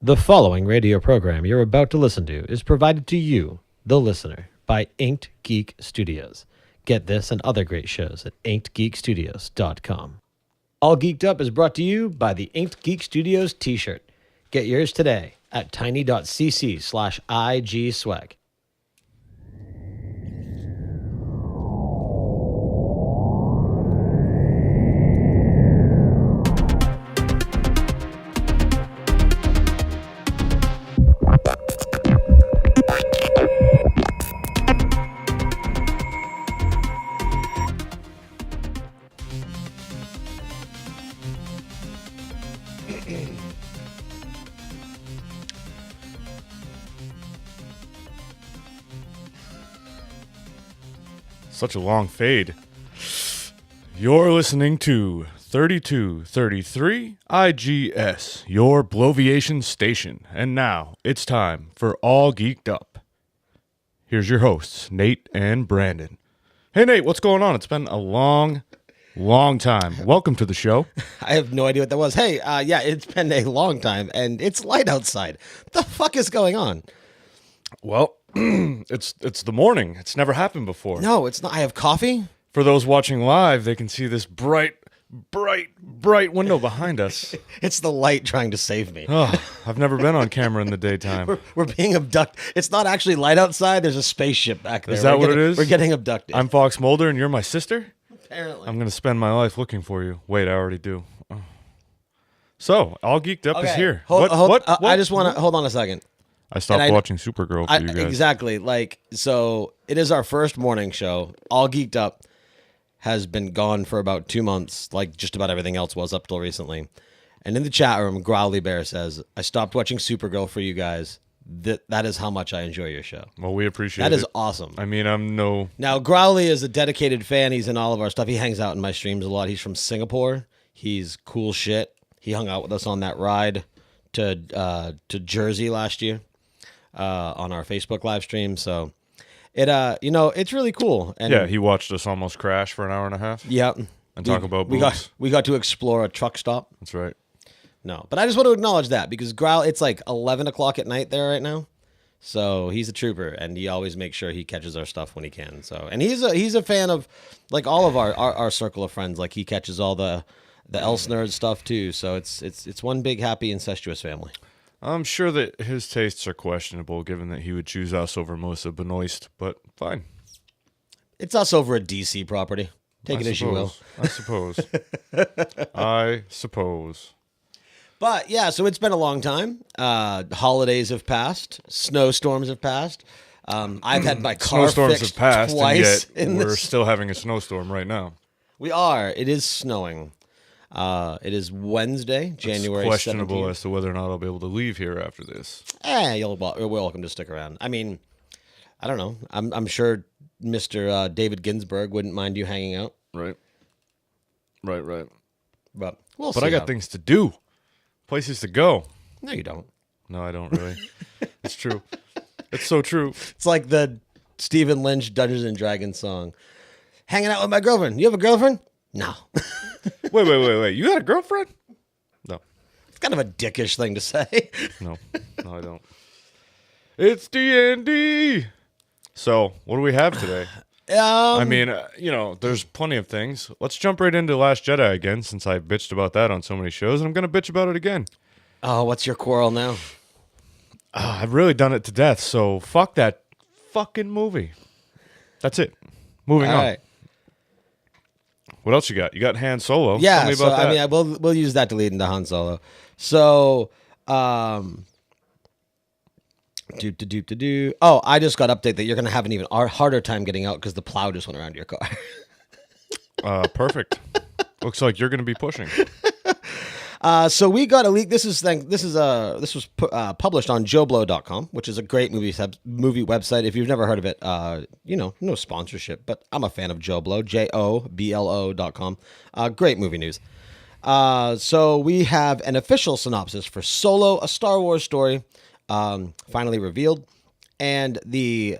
The following radio program you're about to listen to is provided to you, the listener, by Inked Geek Studios. Get this and other great shows at inkedgeekstudios.com. All Geeked Up is brought to you by the Inked Geek Studios t-shirt. Get yours today at tiny.cc/igswag. Such a long fade. You're listening to 3233 IGS, your Bloviation station. And now it's time for All Geeked Up. Here's your hosts, Nate and Brandon. Hey, Nate, what's going on? It's been a long time. Welcome to the show. I have no idea what that was. Hey, yeah, it's been a long time, and it's light outside. What the fuck is going on? Well, it's the morning. It's never happened before. No, it's not. I have coffee. For those watching live, they can see this bright window behind us. It's the light trying to save me. Oh, I've never been on camera in the daytime. We're being abducted. It's not actually light outside. There's a spaceship back there. Is that what it is? We're getting abducted. I'm Fox Mulder, and you're my sister? Apparently. I'm going to spend my life looking for you. Wait, I already do. Oh. So, All Geeked Up is here. What? What? I just want to hold on a second. I stopped watching Supergirl for you guys. Exactly. So it is our first morning show. All Geeked Up has been gone for about 2 months, like just about everything else was up till recently. And in the chat room, Growly Bear says, I stopped watching Supergirl for you guys. That is how much I enjoy your show. Well, we appreciate it. That is awesome. I mean, I'm no... Now, Growly is a dedicated fan. He's in all of our stuff. He hangs out in my streams a lot. He's from Singapore. He's cool shit. He hung out with us on that ride to Jersey last year on our Facebook live stream. So it's really cool. And yeah, he watched us almost crash for an hour and a half. Yeah. And talk about boobs. We got to explore a truck stop. That's right. No, but I just want to acknowledge that because it's like 11 o'clock at night there right now. So he's a trooper, and he always makes sure he catches our stuff when he can. So, and he's a fan of like all of our circle of friends. Like he catches all the else nerd stuff too. So it's one big happy incestuous family. I'm sure that his tastes are questionable, given that he would choose us over Melissa Benoist, but fine. It's us over a DC property. Take it as you will. I suppose. I suppose. But yeah, so it's been a long time. Holidays have passed. Snowstorms have passed. I've had my car Snowstorms fixed have passed, twice. and yet we're still having a snowstorm right now. We are. It is snowing. It is Wednesday, January 17th. It's questionable as to whether or not I'll be able to leave here after this. You're welcome to stick around. I mean, I don't know. I'm sure Mr. David Ginsburg wouldn't mind you hanging out. Right. But we'll see. But I got things to do. Places to go. No, you don't. No, I don't really. It's true. It's so true. It's like the Stephen Lynch Dungeons and Dragons song. Hanging out with my girlfriend. You have a girlfriend? No. Wait. You got a girlfriend? No. It's kind of a dickish thing to say. No, I don't. It's D&D. So, what do we have today? I mean, there's plenty of things. Let's jump right into Last Jedi again, since I bitched about that on so many shows, and I'm going to bitch about it again. Oh, what's your quarrel now? I've really done it to death, so fuck that fucking movie. That's it. Moving on. Right. What else you got? You got Han Solo. Yeah, Tell me about that. I mean, we'll use that to lead into Han Solo. So, Oh, I just got update that you're going to have an even harder time getting out because the plow just went around your car. Perfect. Looks like you're going to be pushing. So we got a leak. This was published on JoBlo.com, which is a great movie website. If you've never heard of it, no sponsorship, but I'm a fan of JoBlo, JOBLO.com. Great movie news. So we have an official synopsis for Solo, a Star Wars story, finally revealed, and the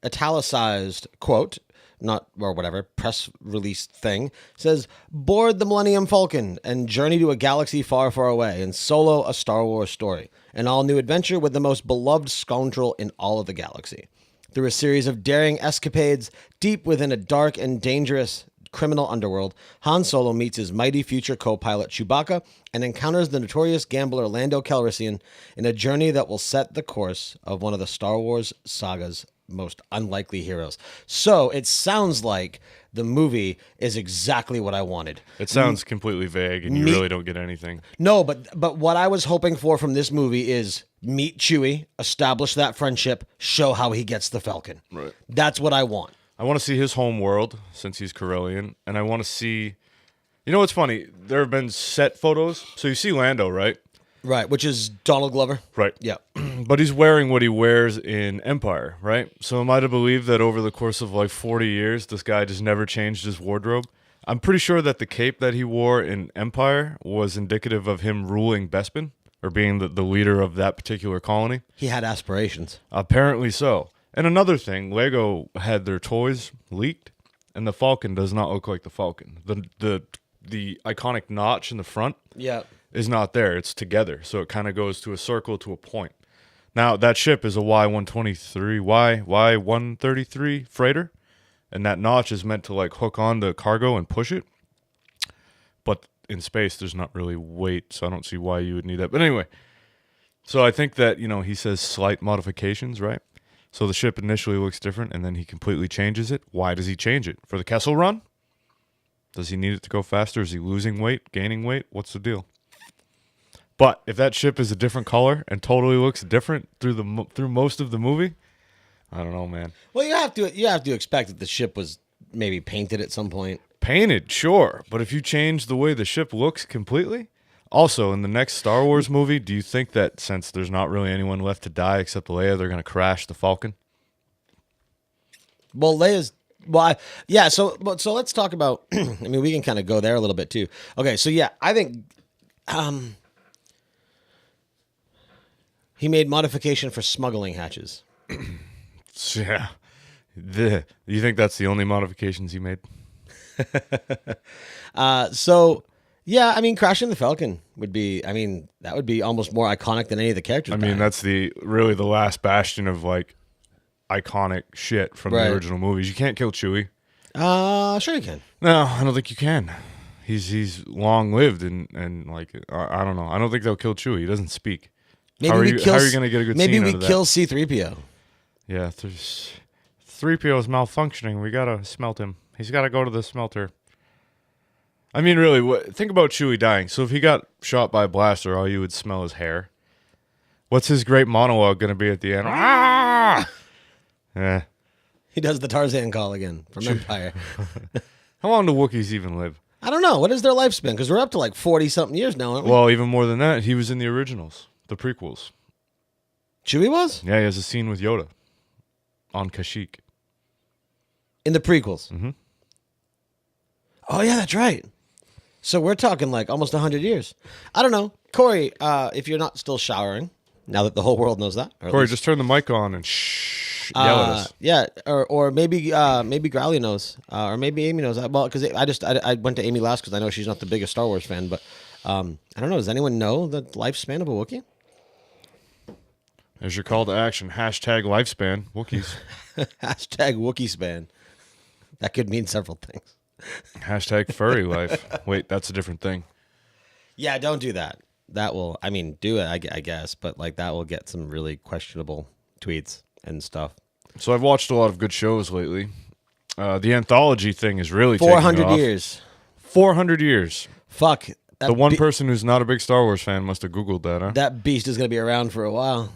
italicized quote press release thing says, board the Millennium Falcon and journey to a galaxy far, far away and solo a Star Wars story. An all-new adventure with the most beloved scoundrel in all of the galaxy. Through a series of daring escapades deep within a dark and dangerous criminal underworld, Han Solo meets his mighty future co-pilot Chewbacca and encounters the notorious gambler Lando Calrissian in a journey that will set the course of one of the Star Wars saga's most unlikely heroes. So it sounds like the movie is exactly what I wanted. It sounds completely vague, and you really don't get anything. No, but what I was hoping for from this movie is meet Chewie, establish that friendship, show how he gets the Falcon. Right. That's what I want. I want to see his home world, since he's Corellian, and I want to see... You know what's funny? There have been set photos. So you see Lando, right? Right, which is Donald Glover. Right. Yeah. But he's wearing what he wears in Empire, right? So am I to believe that over the course of like 40 years, this guy just never changed his wardrobe? I'm pretty sure that the cape that he wore in Empire was indicative of him ruling Bespin, or being the leader of that particular colony. He had aspirations. Apparently so. And another thing, Lego had their toys leaked, and the Falcon does not look like the Falcon. The iconic notch in the front is not there. It's together, so it kind of goes to a circle to a point. Now, that ship is a Y-133 freighter, and that notch is meant to like hook on the cargo and push it. But in space, there's not really weight, so I don't see why you would need that. But anyway, so I think that, he says slight modifications, right? So the ship initially looks different, and then he completely changes it. Why does he change it? For the Kessel Run? Does he need it to go faster? Is he losing weight, gaining weight? What's the deal? But if that ship is a different color and totally looks different through most of the movie, I don't know, man. Well, you have to expect that the ship was maybe painted at some point. Painted, sure, but if you change the way the ship looks completely. Also, in the next Star Wars movie, do you think that since there's not really anyone left to die except Leia, they're going to crash the Falcon? Well, Leia's... Well, yeah, so let's talk about... I mean, we can kind of go there a little bit, too. Okay, so yeah, I think... he made modification for smuggling hatches. Yeah. You think that's the only modifications he made? Yeah, I mean, crashing the Falcon would be, that would be almost more iconic than any of the characters. I mean, that's really the last bastion of, like, iconic shit from the original movies. You can't kill Chewie. Sure you can. No, I don't think you can. He's long-lived, and like, I don't know. I don't think they'll kill Chewie. He doesn't speak. How are you going to get a good scene out of that? Maybe we kill C-3PO. Yeah, 3PO is malfunctioning. We got to smelt him. He's got to go to the smelter. I mean, really, think about Chewie dying. So if he got shot by a blaster, all you would smell is hair. What's his great monologue going to be at the end? Ah! Yeah. He does the Tarzan call again from Empire. How long do Wookiees even live? I don't know. What is their lifespan? Because we're up to like 40-something years now, aren't we? Well, even more than that. He was in the originals, the prequels. Chewie was? Yeah, he has a scene with Yoda on Kashyyyk. In the prequels? Mm-hmm. Oh, yeah, that's right. So we're talking like almost 100 years. I don't know. Corey, if you're not still showering, now that the whole world knows that. Corey, just turn the mic on and yell at us. Yeah, or maybe Growly knows, or maybe Amy knows. Well, because I went to Amy last because I know she's not the biggest Star Wars fan, but I don't know. Does anyone know the lifespan of a Wookiee? There's your call to action. Hashtag lifespan. Wookiees. Hashtag Wookiee span. That could mean several things. Hashtag furry life. Wait, that's a different thing. Yeah, don't do that. That will, do it, I guess, but like that will get some really questionable tweets and stuff. So I've watched a lot of good shows lately. The anthology thing is really 400 taking off. years. 400 years. Fuck. The one person who's not a big Star Wars fan must have Googled that, huh? That beast is going to be around for a while.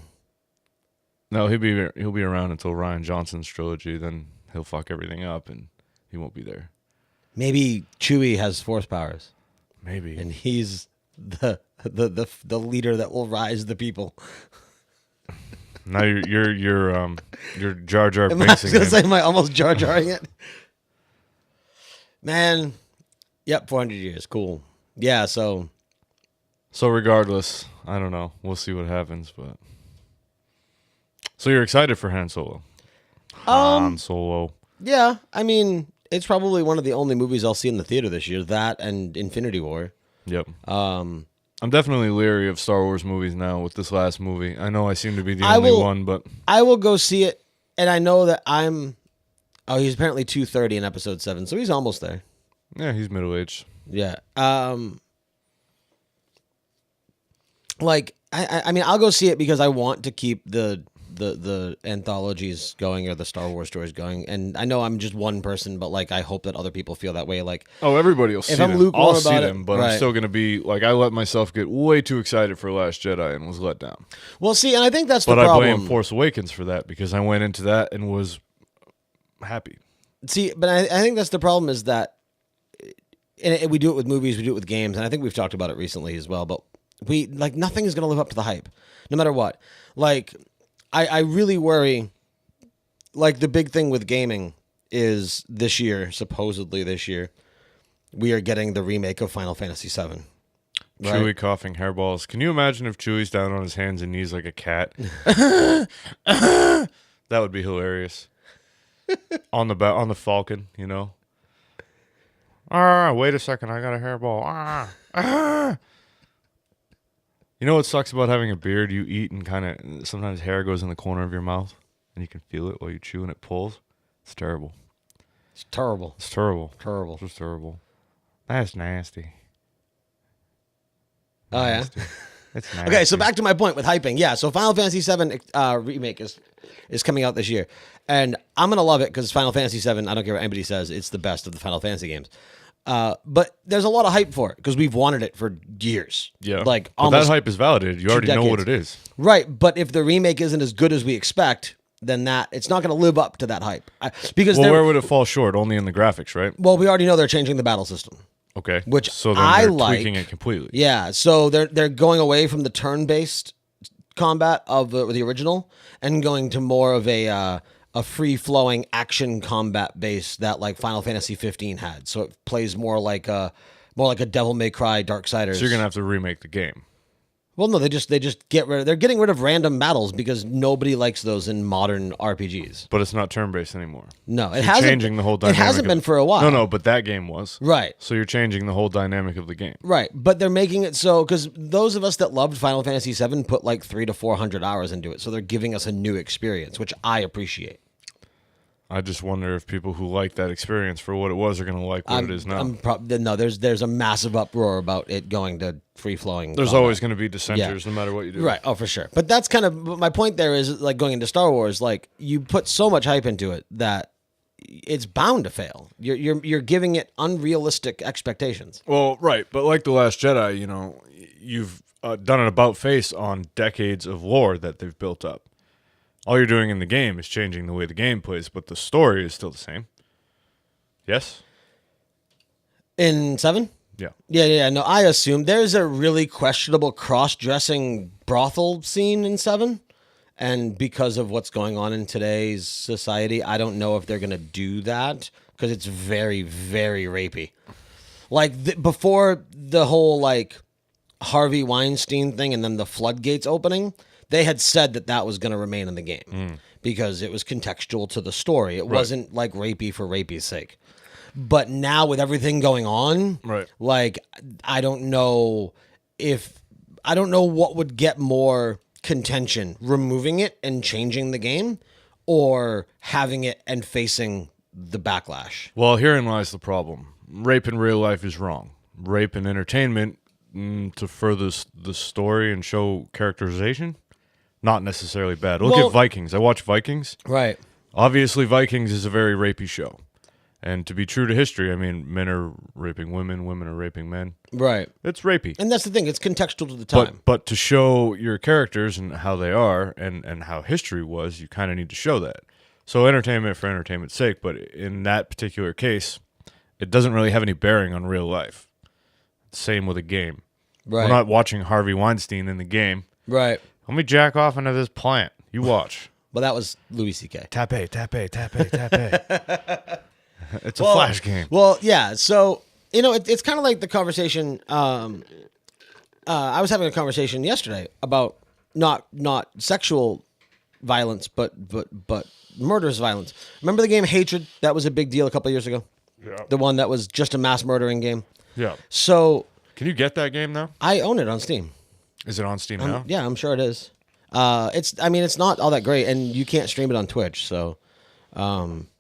No, he'll be around until Rian Johnson's trilogy. Then he'll fuck everything up, and he won't be there. Maybe Chewie has force powers. Maybe, and he's the leader that will rise the people. Now you're Jar Jar Binksing. I was gonna say, am I almost Jar Jarring it? Man, yep, 400 years, cool. Yeah, so regardless, I don't know. We'll see what happens, but. So you're excited for Han Solo? Han Solo. Yeah, I mean, it's probably one of the only movies I'll see in the theater this year. That and Infinity War. Yep. I'm definitely leery of Star Wars movies now with this last movie. I know I seem to be the only one, but I will go see it, and I know that I'm. Oh, he's apparently 2:30 in episode 7, so he's almost there. yeah, he's middle-aged. Yeah. Like I mean, I'll go see it because I want to keep the anthologies going or the Star Wars stories going, and I know I'm just one person, but like I hope that other people feel that way. Like, Oh, everybody will see them. I'm lukewarm I'll see about them, it, but right. I'm still going to be, like, I let myself get way too excited for Last Jedi and was let down. well, see, and I think that's the But I problem. blame Force Awakens for that because I went into that and was happy. See, but I think that's the problem is that, and we do it with movies, we do it with games, and I think we've talked about it recently as well. But we like nothing is going to live up to the hype, no matter what. Like, I really worry. Like the big thing with gaming is this year, supposedly this year, we are getting the remake of Final Fantasy VII. Right? Chewie coughing hairballs. Can you imagine if Chewie's down on his hands and knees like a cat? That would be hilarious. on the Falcon, you know. Wait a second, I got a hairball. You know what sucks about having a beard? You eat and kind of sometimes hair goes in the corner of your mouth, and you can feel it while you chew and it pulls. It's terrible. It's terrible. It's terrible. Terrible. It's just terrible. That's nasty. Oh yeah. Nasty. It's nasty. Okay, so back to my point with hyping. Yeah, so Final Fantasy VII remake is coming out this year, and I'm gonna love it because Final Fantasy VII. I don't care what anybody says; it's the best of the Final Fantasy games. But there's a lot of hype for it because we've wanted it for years. Yeah, like but almost that hype is validated. You already know what it is. right? But if the remake isn't as good as we expect, then it's not going to live up to that hype. Because Well, where would it fall short? Only in the graphics, right? well, we already know they're changing the battle system. Okay, Which so then I they're like. tweaking it completely. Yeah, so they're going away from the turn-based combat of the original and going to more of a free-flowing action combat base that like Final Fantasy 15 had. So it plays more like a Devil May Cry Darksiders. So you're gonna have to remake the game. Well, no, they just they're getting rid of random battles because nobody likes those in modern RPGs. But it's not turn-based anymore. No, it You're hasn't. changing the whole dynamic. It hasn't been for a while. No, but that game was. Right. So you're changing the whole dynamic of the game. Right, but they're making it so because those of us that loved Final Fantasy VII put like 300 to 400 hours into it, so they're giving us a new experience, which I appreciate. I just wonder if people who like that experience for what it was are going to like what it is now. No, there's a massive uproar about it going to free flowing. There's always going to be dissenters, no matter what you do. Right. Oh, for sure. But that's kind of my point. There is like going into Star Wars. Like you put so much hype into it that it's bound to fail. You're giving it unrealistic expectations. Well, right, but like The Last Jedi, you know, you've done an about face on decades of lore that they've built up. All you're doing in the game is changing the way the game plays, but the story is still the same. Yes? In 7? Yeah. Yeah. No, I assume there's a really questionable cross-dressing brothel scene in 7. And because of what's going on in today's society, I don't know if they're going to do that because it's very, very rapey. Like before the whole like Harvey Weinstein thing and then the floodgates opening, they had said that was going to remain in the game because it was contextual to the story. It wasn't like rapey for rapey's sake. But now with everything going on, Right. like I don't know what would get more contention, removing it and changing the game or having it and facing the backlash. Well, herein lies the problem. Rape in real life is wrong. Rape in entertainment to further the story and show characterization, not necessarily bad. Look at Vikings. I watch Vikings. Right. Obviously, Vikings is a very rapey show. And to be true to history, I mean, men are raping women, women are raping men. Right. It's rapey. And that's the thing. It's contextual to the time. But to show your characters and how they are and how history was, you kind of need to show that. So entertainment for entertainment's sake, but in that particular case, it doesn't really have any bearing on real life. Same with a game. Right. We're not watching Harvey Weinstein in the game. Right. Let me jack off into this plant. You watch. Well, that was Louis C.K. Tap A, tap A, tap A, tap A. It's a flash game. Well, yeah. So, it's kind of like the conversation. I was having a conversation yesterday about not sexual violence, but murderous violence. Remember the game Hatred? That was a big deal a couple of years ago. Yeah. The one that was just a mass murdering game. Yeah. So Can you get that game now? I own it on Steam. Is it on Steam now? Yeah, I'm sure it is. It's not all that great, and you can't stream it on Twitch. So,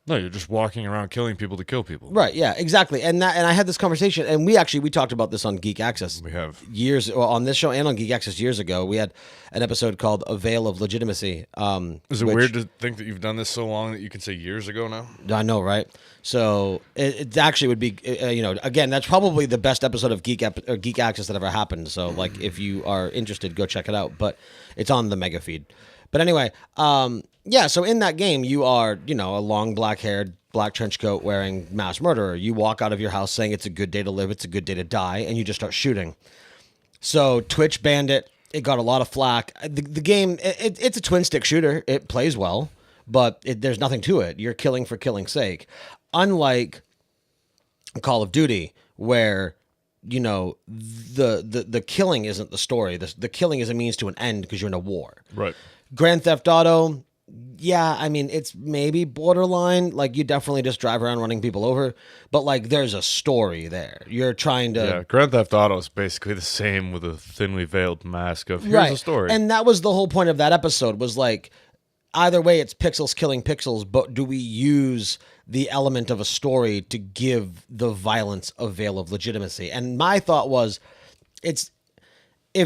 No, you're just walking around killing people to kill people. right, yeah, exactly. And I had this conversation, and we talked about this on Geek Access. We have. On this show and on Geek Access years ago. We had an episode called "A Veil of Legitimacy." Is it weird to think that you've done this so long that you can say years ago now? I know, right? So it actually would be, again, that's probably the best episode of Geek Access that ever happened. So, like, if you are interested, go check it out. But it's on the mega feed. But anyway, yeah. So in that game, you are, a long black-haired, black trench coat wearing mass murderer. You walk out of your house saying it's a good day to live, it's a good day to die, and you just start shooting. So Twitch banned it. It got a lot of flack. The game, it's a twin-stick shooter. It plays well, but there's nothing to it. You're killing for killing's sake. Unlike Call of Duty, where, the killing isn't the story. The killing is a means to an end because you're in a war. Right. Grand Theft Auto, yeah, I mean, it's maybe borderline. Like, you definitely just drive around running people over, but, like, there's a story there. You're trying to... Yeah, Grand Theft Auto is basically the same with a thinly veiled mask of, here's a story. And that was the whole point of that episode, was, like, either way, it's pixels killing pixels, but do we use the element of a story to give the violence a veil of legitimacy? And my thought was, if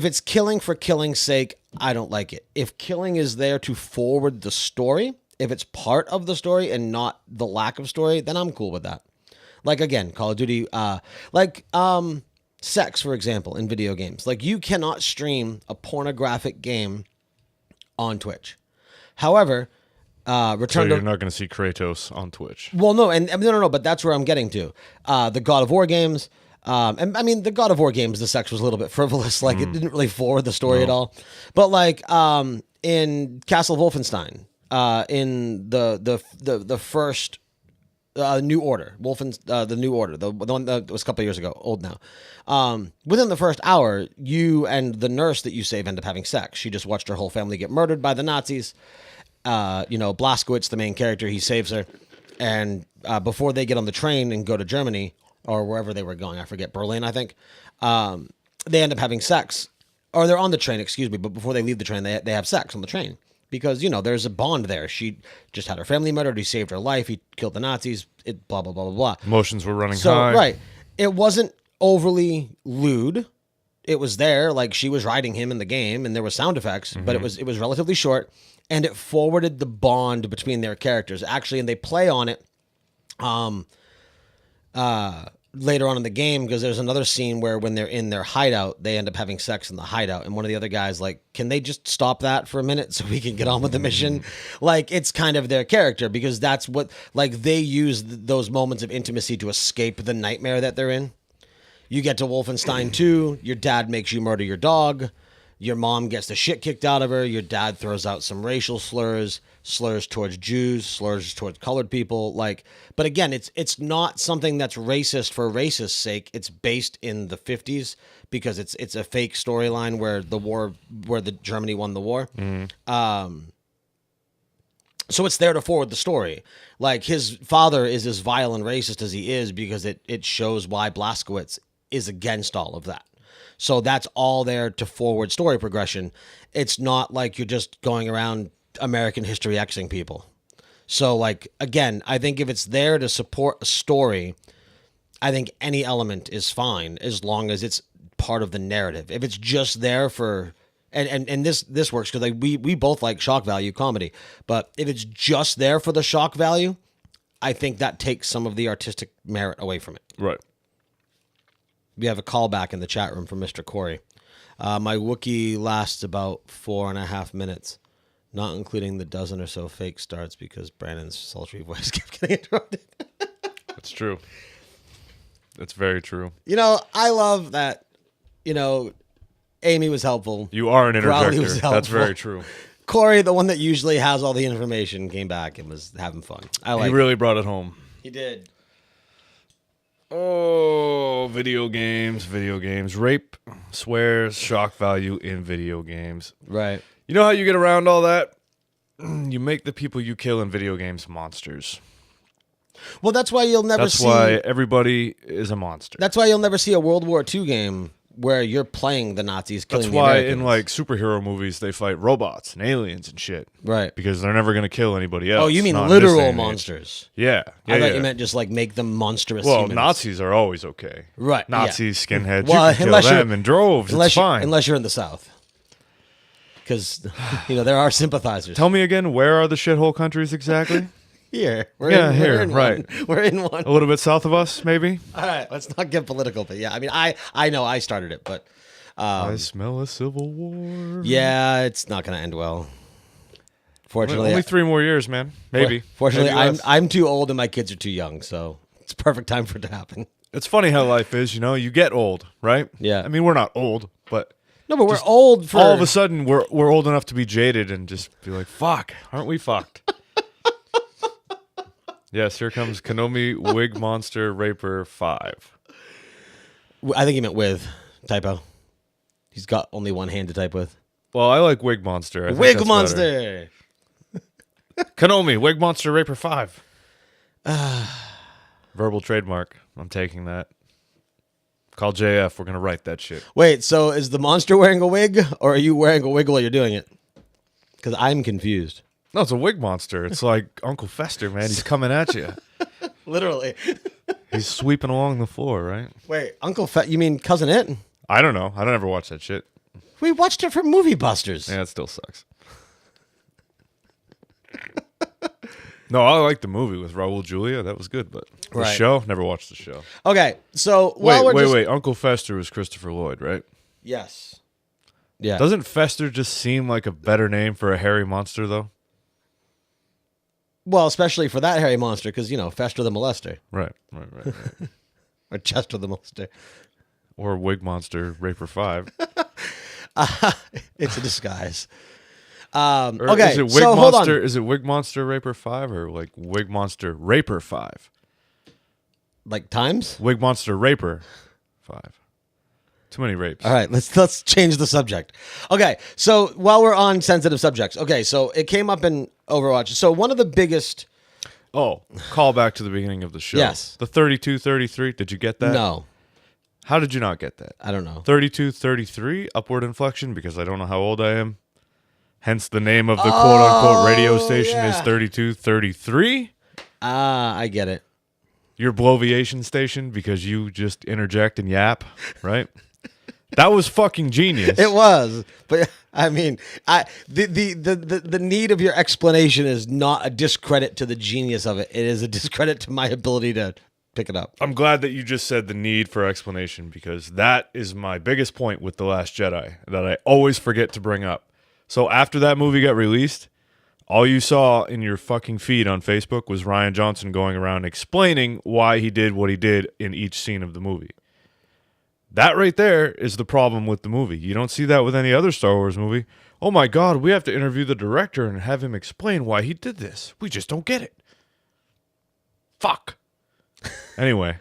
it's killing for killing's sake, I don't like it. If killing is there to forward the story, if it's part of the story and not the lack of story, then I'm cool with that. Like, again, Call of Duty, sex, for example, in video games. Like, you cannot stream a pornographic game on Twitch. However, So you're not going to see Kratos on Twitch. Well, no, no, but that's where I'm getting to. The God of War games, and I mean, the God of War games, the sex was a little bit frivolous. Like, it didn't really forward the story at all. But, like, in Castle Wolfenstein, in the first New Order, the New Order, the one that was a couple of years ago, old now. Within the first hour, you and the nurse that you save end up having sex. She just watched her whole family get murdered by the Nazis. Blazkowicz, the main character, he saves her. And before they get on the train and go to Germany, or wherever they were going, I forget, Berlin, I think, they end up having sex. Or they're on the train, excuse me, but before they leave the train, they have sex on the train. Because, there's a bond there. She just had her family murdered, he saved her life, he killed the Nazis, blah, blah, blah, blah, blah. Emotions were running high. Right. It wasn't overly lewd. It was there, like, she was riding him in the game, and there was sound effects, but it was relatively short. And it forwarded the bond between their characters. Actually, and they play on it later on in the game, because there's another scene where when they're in their hideout, they end up having sex in the hideout. And one of the other guys, like, can they just stop that for a minute so we can get on with the mission? Like, it's kind of their character, because that's what, like, they use those moments of intimacy to escape the nightmare that they're in. You get to Wolfenstein 2, your dad makes you murder your dog. Your mom gets the shit kicked out of her. Your dad throws out some racial slurs towards Jews, slurs towards colored people. Like, but again, it's not something that's racist for racist's sake. It's based in the 50s because it's a fake storyline where the Germany won the war. So it's there to forward the story. Like, his father is as vile and racist as he is because it shows why Blazkowicz is against all of that. So that's all there to forward story progression. It's not like you're just going around American history Xing people. So, like, again, I think if it's there to support a story, I think any element is fine as long as it's part of the narrative. If it's just there for, and this works because, like, we both like shock value comedy, but if it's just there for the shock value, I think that takes some of the artistic merit away from it. Right. We have a callback in the chat room from Mr. Corey. My Wookiee lasts about 4.5 minutes, not including the dozen or so fake starts because Brandon's sultry voice kept getting interrupted. That's true. That's very true. I love that, Amy was helpful. You are an interjector. Was helpful. That's very true. Corey, the one that usually has all the information, came back and was having fun. He really brought it home. He did. Oh, video games. Rape, swears, shock value in video games. Right. You know how you get around all that? You make the people you kill in video games monsters. Well, that's why you'll never That's why everybody is a monster. That's why you'll never see a World War II game where you're playing the Nazis killing That's the why Americans. in like superhero movies they fight robots and aliens and shit. Right. Because they're never going to kill anybody else. Oh, you mean not in this day literal and age. monsters? Yeah. I thought you meant just like make them monstrous Well, humans. Nazis are always okay. Right, yeah. Nazis, skinheads, Well, you can unless kill you're- them in droves. It's fine. Unless you're in the South. Because, there are sympathizers. Tell me again, where are the shithole countries exactly? Here. We're Here, in right. One. We're in one. A little bit south of us, maybe? All right, let's not get political, but yeah, I mean, I know I started it, but I smell a civil war. yeah, it's not going to end well. Fortunately, Only 3 more years, man. Maybe. Fortunately, Maybe less. I'm too old and my kids are too young, so it's perfect time for it to happen. It's funny how life is, you get old, right? Yeah. I mean, we're not old, but No, but we're old for all of a sudden we're old enough to be jaded and just be like, fuck, aren't we fucked? Yes, here comes Konami Wig Monster Raper 5. I think he meant with typo. He's got only one hand to type with. Well, I like Wig Monster. I think Wig that's Monster. better. Konami Wig Monster Raper 5. Verbal trademark. I'm taking that. Call JF. We're going to write that shit. Wait, so is the monster wearing a wig, or are you wearing a wig while you're doing it? Because I'm confused. No, it's a wig monster. It's like Uncle Fester, man. He's coming at you. Literally. He's sweeping along the floor, right? Wait, you mean Cousin It? I don't know. I don't ever watch that shit. We watched it for Movie Busters. Yeah, it still sucks. No, I like the movie with Raul Julia. That was good, but the Right. show, never watched the show. Okay, so Wait. Uncle Fester was Christopher Lloyd, right? Yes. Yeah. Doesn't Fester just seem like a better name for a hairy monster, though? Well, especially for that hairy monster, because, Fester the Molester. Right. Or Chester the Molester. Or Wig Monster Raper 5. It's a disguise. Or Okay, is it Wig so hold on. Monster? Is it Wig Monster Raper 5 or like Wig Monster Raper 5? Like times? Wig Monster Raper 5. Too many rapes. All right, let's change the subject. Okay, so while we're on sensitive subjects, okay, so it came up in Overwatch. So one of the biggest... Oh, call back to the beginning of the show. Yes. The 32-33. Did you get that? No, How did you not get that? I don't know. 32-33, upward inflection, because I don't know how old I am. Hence the name of the quote-unquote radio station is yeah. 32-33. I get it. Your bloviation station, because you just interject and yap, right? That was fucking genius. It was, but I mean, the need of your explanation is not a discredit to the genius of it. It is a discredit to my ability to pick it up. I'm glad that you just said the need for explanation, because that is my biggest point with The Last Jedi that I always forget to bring up. So after that movie got released, all you saw in your fucking feed on Facebook was Rian Johnson going around explaining why he did what he did in each scene of the movie. That right there is the problem with the movie. You don't see that with any other Star Wars movie. Oh my God, we have to interview the director and have him explain why he did this. We just don't get it. Fuck. Anyway,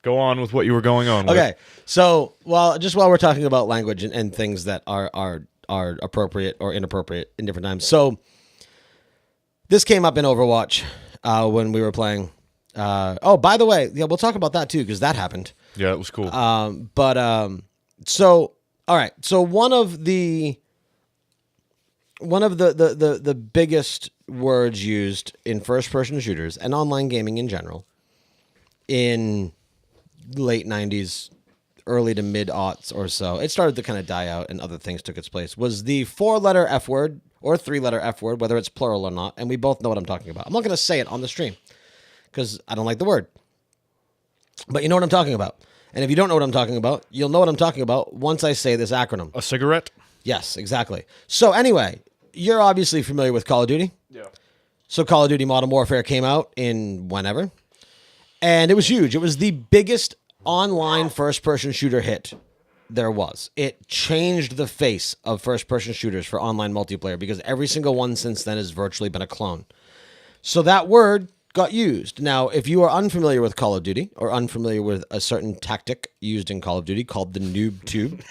go on with what you were going on with. Okay, so while we're talking about language and things that are appropriate or inappropriate in different times, so this came up in Overwatch when we were playing. By the way, yeah, we'll talk about that too because that happened. Yeah, it was cool. So all right, so one of the biggest words used in first-person shooters and online gaming in general in late 90s, early to mid-aughts or so, it started to kind of die out and other things took its place, was the 4-letter F word or 3-letter F word, whether it's plural or not, and we both know what I'm talking about. I'm not going to say it on the stream because I don't like the word. But you know what I'm talking about. And if you don't know what I'm talking about, you'll know what I'm talking about once I say this acronym. A cigarette? Yes, exactly. So anyway, you're obviously familiar with Call of Duty. Yeah. So Call of Duty Modern Warfare came out in whenever. And it was huge. It was the biggest online first-person shooter hit there was. It changed the face of first-person shooters for online multiplayer because every single one since then has virtually been a clone. So that word got used. Now, if you are unfamiliar with Call of Duty or unfamiliar with a certain tactic used in Call of Duty called the noob tube,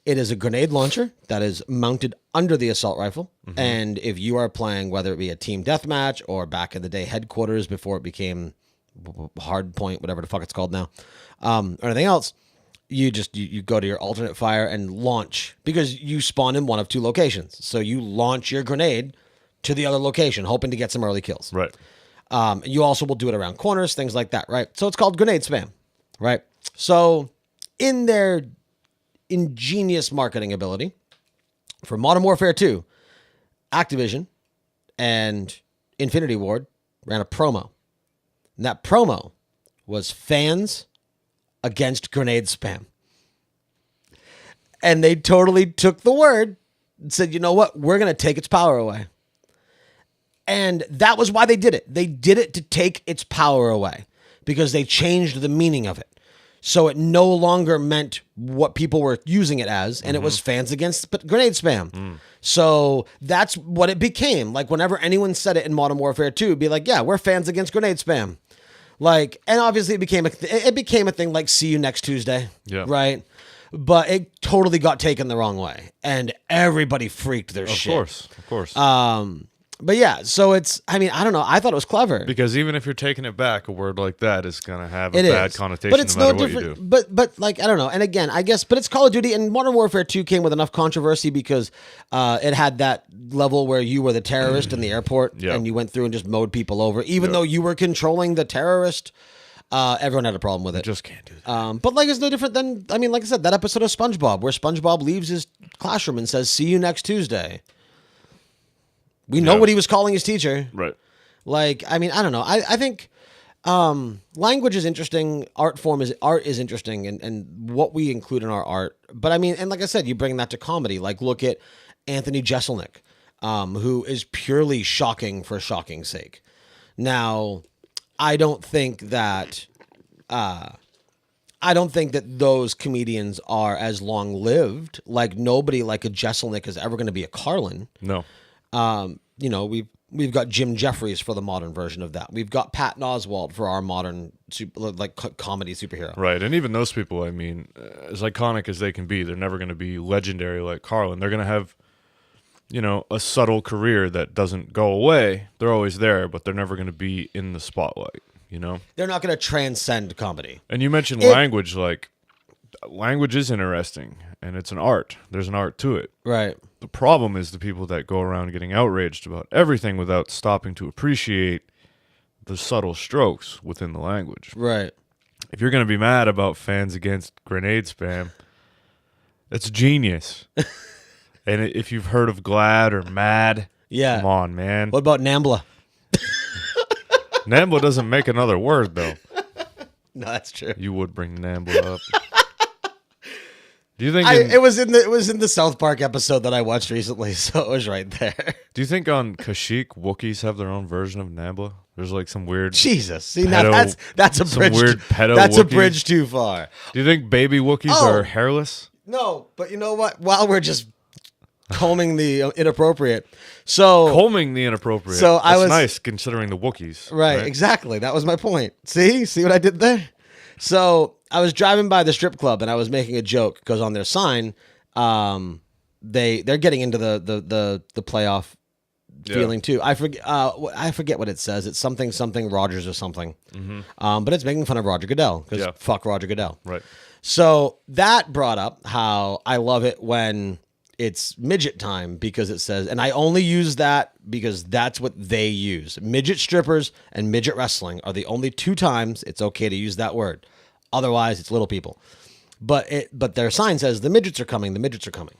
It is a grenade launcher that is mounted under the assault rifle. And if you are playing, whether it be a team deathmatch or back in the day headquarters before it became hard point, whatever the fuck it's called now, or anything else, you go to your alternate fire and launch, because you spawn in one of 2 locations. So you launch your grenade to the other location, hoping to get some early kills. Right. You also will do it around corners, things like that, right? So it's called grenade spam, right? So in their ingenious marketing ability for Modern Warfare 2, Activision and Infinity Ward ran a promo. And that promo was fans against grenade spam. And they totally took the word and said, you know what? We're going to take its power away. And that was why they did it. They did it to take its power away, because they changed the meaning of it. So it no longer meant what people were using it as, and it was fans against grenade spam. So that's what it became. Like, whenever anyone said it in Modern Warfare 2, it'd be like, yeah, we're fans against grenade spam. Like, and obviously it became a thing like see you next Tuesday, right? But it totally got taken the wrong way, and everybody freaked their shit. Of course. But yeah, so I don't know. I thought it was clever. Because even if you're taking it back, a word like that is going to have a It bad is. connotation But it's no matter no what you different. do. But like, I don't know. And again, I guess, but it's Call of Duty, and Modern Warfare 2 came with enough controversy because it had that level where you were the terrorist in the airport, and you went through and just mowed people over. Even though you were controlling the terrorist, everyone had a problem with it. Just can't do that. But like, it's no different than, like I said, that episode of SpongeBob where SpongeBob leaves his classroom and says, see you next Tuesday. We know what he was calling his teacher. Right. Like, I don't know. I think language is interesting. Art is interesting, and what we include in our art. But and like I said, you bring that to comedy. Like, look at Anthony Jeselnik, who is purely shocking for shocking's sake. Now, I don't think that those comedians are as long lived. Like, nobody like a Jeselnik is ever going to be a Carlin. No. We've got Jim Jeffries for the modern version of that. We've got Patton Oswalt for our modern comedy superhero. Right, and even those people, as iconic as they can be, they're never going to be legendary like Carlin. They're going to have, a subtle career that doesn't go away. They're always there, but they're never going to be in the spotlight, They're not going to transcend comedy. And you mentioned language, like, language is interesting, and it's an art. There's an art to it. Right. The problem is the people that go around getting outraged about everything without stopping to appreciate the subtle strokes within the language. Right. If you're going to be mad about fans against grenade spam, that's genius. And if you've heard of glad or mad, come on, man. What about Nambla? Nambla doesn't make another word, though. No, that's true. You would bring Nambla up. Do you think it was in the South Park episode that I watched recently, so it was right there. Do you think on Kashyyyk Wookiees have their own version of Nambla? There's like some weird Jesus. See, now that's a bridge. Some weird pedo That's Wookiee? a bridge too far. Do you think baby Wookiees are hairless? No, but you know what? While we're just combing the inappropriate, combing the inappropriate. So that's nice considering the Wookiees. Right, exactly. That was my point. See what I did there? So I was driving by the strip club and I was making a joke because on their sign, they're getting into the playoff feeling too. I forget what it says. It's something Rogers or something. But it's making fun of Roger Goodell because fuck Roger Goodell. Right. So that brought up how I love it when it's midget time because it says, and I only use that because that's what they use. Midget strippers and midget wrestling are the only 2 times it's okay to use that word. Otherwise, it's little people. But their sign says, the midgets are coming, the midgets are coming.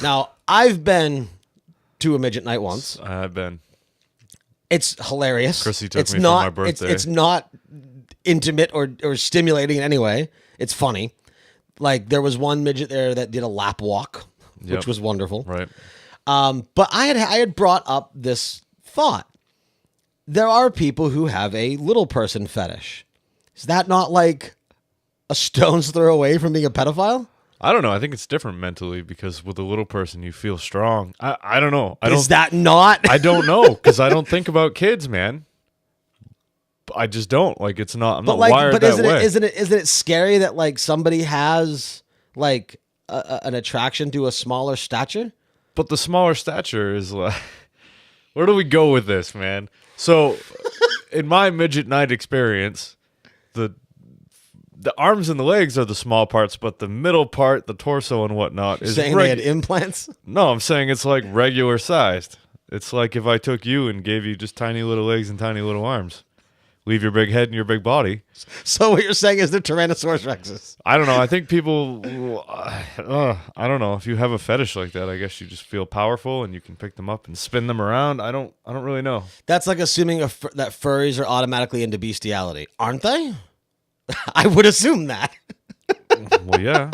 Now, I've been to a midget night once. I've been. It's hilarious. Chrissy took me for my birthday. It's not intimate or stimulating in any way. It's funny. Like, there was one midget there that did a lap walk, which was wonderful. Right. But I had brought up this thought. There are people who have a little person fetish. Is that not like a stone's throw away from being a pedophile? I don't know. I think it's different mentally because with a little person, you feel strong. I don't know. Is that not? I don't know because I don't think about kids, man. I just don't. Like, it's not. I'm not wired that way. Isn't it scary that like somebody has like an attraction to a smaller stature. But the smaller stature is like, where do we go with this, man? So, in my midget night experience, the arms and the legs are the small parts, but the middle part, the torso and whatnot, is Saying they had implants. No, I'm saying it's like regular sized. It's like if I took you and gave you just tiny little legs and tiny little arms. Leave your big head and your big body. So what you're saying is they're Tyrannosaurus Rexes. I don't know. I think people, I don't know. If you have a fetish like that, I guess you just feel powerful and you can pick them up and spin them around. I don't really know. That's like assuming that furries are automatically into bestiality, aren't they? I would assume that. Well, yeah.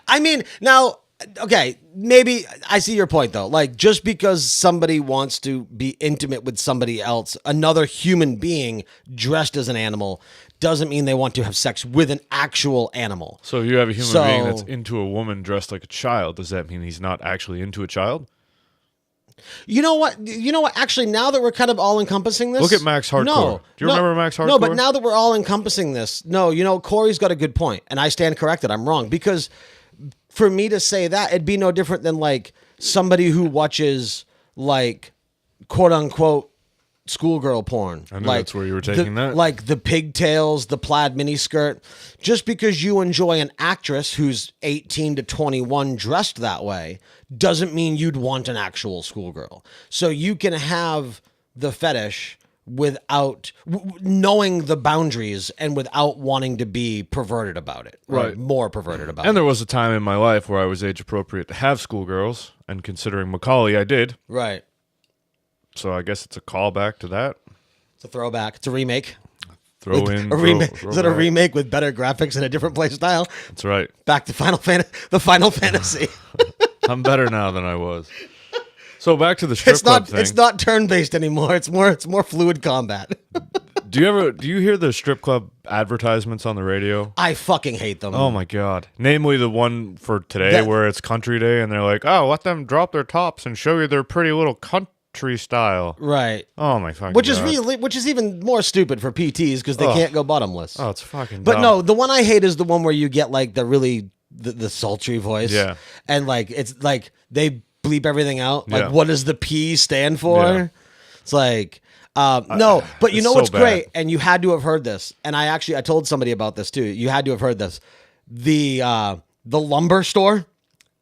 I mean, now, okay, maybe I see your point, though. Like, just because somebody wants to be intimate with somebody else, another human being dressed as an animal, doesn't mean they want to have sex with an actual animal. So you have a human being that's into a woman dressed like a child. Does that mean he's not actually into a child? You know what? Actually, now that we're kind of all encompassing this, look at Max Hardcore. Do you remember Max Hardcore? No, but now that we're all encompassing this, Corey's got a good point, and I stand corrected. I'm wrong, because for me to say that, it'd be no different than like somebody who watches like quote unquote schoolgirl porn. I knew like, that's where you were taking that. Like the pigtails, the plaid miniskirt. Just because you enjoy an actress who's 18 to 21 dressed that way doesn't mean you'd want an actual schoolgirl. So you can have the fetish without knowing the boundaries and without wanting to be perverted about it. Right. More perverted about it. And there was a time in my life where I was age appropriate to have schoolgirls, and considering Macaulay, I did. Right. So I guess it's a callback to that. It's a throwback. It's a remake. Throw in a remake. throw Is it a back. remake with better graphics and a different play style? That's right. Back to the Final Fantasy. I'm better now than I was. So back to the strip club thing. It's not turn-based anymore. It's more fluid combat. Do you hear the strip club advertisements on the radio? I fucking hate them. Oh my god. Namely the one for today where it's country day and they're like, "Oh, let them drop their tops and show you their pretty little country style." Right. Oh my fucking Which god. which is even more stupid for PTs because they can't go bottomless. Oh, it's fucking But dumb. no, the one I hate is the one where you get like the sultry voice. Yeah. And like it's like they bleep everything out. Like Yeah. what does the P stand for? Yeah. It's like no, but you it's know so what's bad. great, and you had to have heard this. And I told somebody about this too. You had to have heard this. The lumber store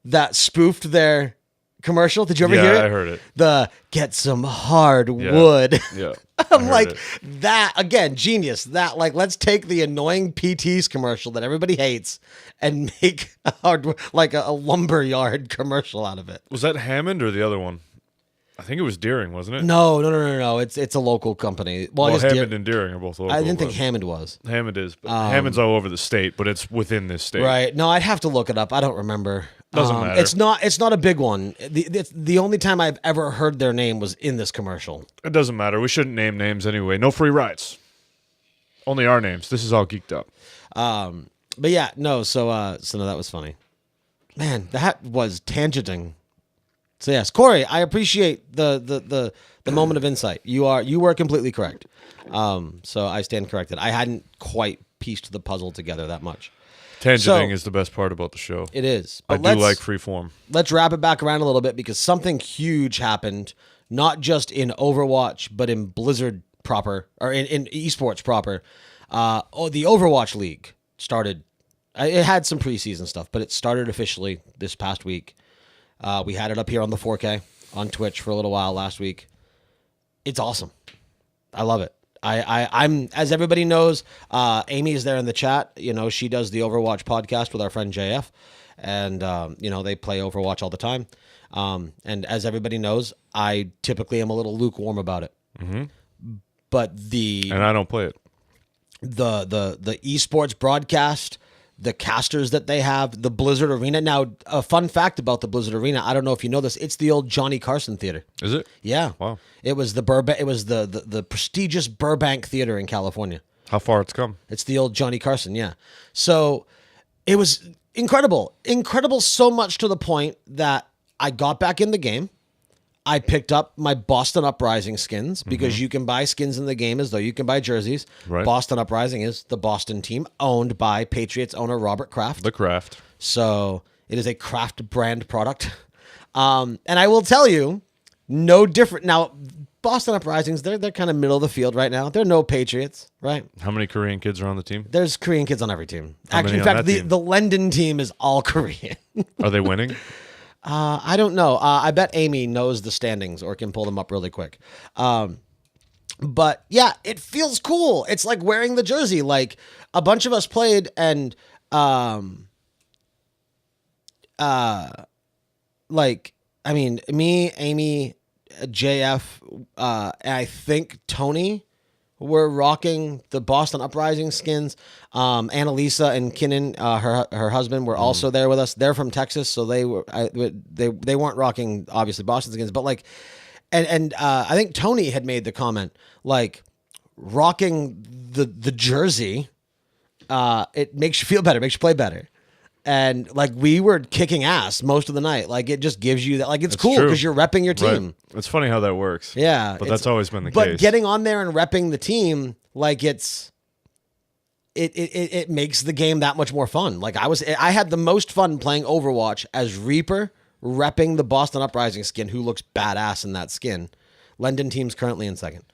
that spoofed their commercial. Did you ever hear it? I heard it. The get some hardwood. Yeah. I'm like that again, genius. That like let's take the annoying PT's commercial that everybody hates and make a lumberyard commercial out of it. Was that Hammond or the other one? I think it was Deering, wasn't it? No. It's a local company. Well, I guess Hammond and Deering are both local. I didn't think but Hammond was. Hammond is, but Hammond's all over the state, but it's within this state. Right. No, I'd have to look it up. I don't remember. Doesn't matter. It's not a big one. The only time I've ever heard their name was in this commercial. It doesn't matter. We shouldn't name names anyway. No free rides. Only our names. This is all geeked up. But yeah, no. So no, that was funny. Man, that was tangenting. So yes, Corey, I appreciate the moment of insight. You were completely correct. So I stand corrected. I hadn't quite pieced the puzzle together that much. Tangenting is the best part about the show. It is. I But do like freeform. let's wrap it back around a little bit because something huge happened, not just in Overwatch, but in Blizzard proper, or in esports proper. The Overwatch League started. It had some preseason stuff, but it started officially this past week. We had it up here on the 4K on Twitch for a little while last week. It's awesome. I love it. I'm as everybody knows, Amy is there in the chat. You know, she does the Overwatch podcast with our friend JF, and they play Overwatch all the time. And as everybody knows, I typically am a little lukewarm about it. Mm-hmm. But and I don't play it. The esports broadcast, the casters that they have, the Blizzard Arena. Now, a fun fact about the Blizzard Arena, I don't know if you know this, it's the old Johnny Carson Theater. Is it? Yeah. Wow. It was the prestigious Burbank Theater in California. How far it's come. It's the old Johnny Carson, yeah. So it was incredible. Incredible so much to the point that I got back in the game. I picked up my Boston Uprising skins because you can buy skins in the game as though you can buy jerseys. Right. Boston Uprising is the Boston team owned by Patriots owner Robert Kraft. The Kraft. So it is a Kraft brand product. And I will tell you, no different. Now, Boston Uprisings, they're kind of middle of the field right now. They're no Patriots, right? How many Korean kids are on the team? There's Korean kids on every team. How Actually, many in on fact, that team? the London team is all Korean. Are they winning? I don't know. I bet Amy knows the standings or can pull them up really quick. But yeah, it feels cool. It's like wearing the jersey. Like a bunch of us played and me, Amy, JF, and I think Tony were rocking the Boston Uprising skins. Annalisa and Kinnan, her husband, were also there with us. They're from Texas, so they weren't rocking obviously Boston skins, but like, and I think Tony had made the comment like rocking the jersey, it makes you feel better, makes you play better. And like we were kicking ass most of the night. Like it just gives you that. Like it's cool true. because you're repping your team. Right. It's funny how that works. Yeah, but that's always been the but case. getting on there and repping the team, like it makes the game that much more fun. Like I had the most fun playing Overwatch as Reaper, repping the Boston Uprising skin, who looks badass in that skin. London team's currently in second.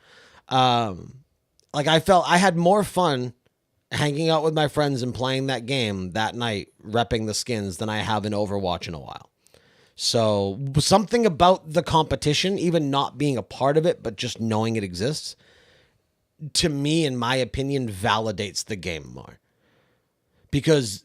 Like I felt I had more fun hanging out with my friends and playing that game that night, repping the skins, than I have in Overwatch in a while. So something about the competition, even not being a part of it, but just knowing it exists, to me, in my opinion, validates the game more. Because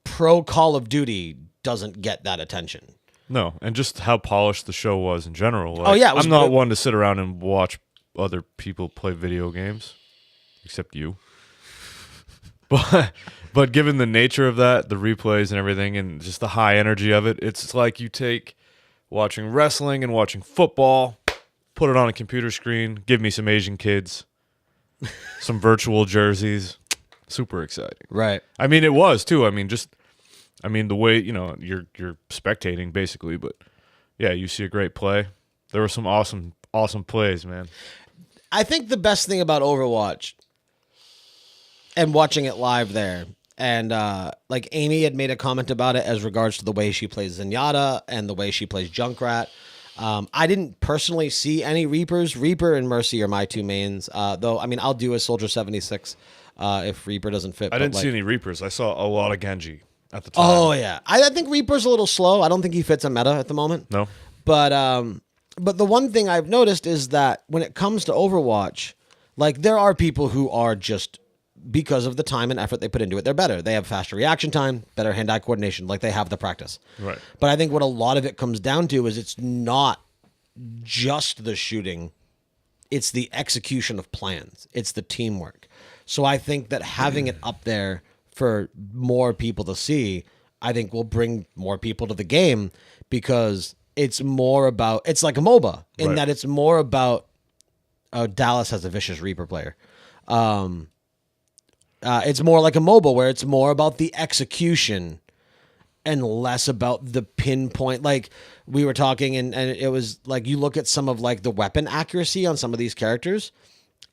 pro Call of Duty doesn't get that attention. No, and just how polished the show was in general. Like, Oh, yeah, it was I'm not good. one to sit around and watch other people play video games, except you. But given the nature of that, the replays and everything, and just the high energy of it, it's like you take watching wrestling and watching football, put it on a computer screen, give me some Asian kids, some virtual jerseys. Super exciting. Right. I mean, it was too. I mean, the way, you're spectating basically, but yeah, you see a great play. There were some awesome plays, man. I think the best thing about Overwatch and watching it live there, and like Amy had made a comment about it as regards to the way she plays Zenyatta and the way she plays Junkrat. I didn't personally see any Reapers. Reaper and Mercy are my two mains. Though, I mean, I'll do a Soldier 76 if Reaper doesn't fit. I didn't see any Reapers. I saw a lot of Genji at the time. Oh, yeah. I think Reaper's a little slow. I don't think he fits a meta at the moment. No. But the one thing I've noticed is that when it comes to Overwatch, like there are people who are just, because of the time and effort they put into it, they're better. They have faster reaction time, better hand-eye coordination, like they have the practice. Right. But I think what a lot of it comes down to is it's not just the shooting, it's the execution of plans. It's the teamwork. So I think that having it up there for more people to see, I think will bring more people to the game, because it's more about, it's like a MOBA in Right. that it's more about, Dallas has a vicious Reaper player. It's more like a MOBA where it's more about the execution and less about the pinpoint. Like we were talking and it was like, you look at some of like the weapon accuracy on some of these characters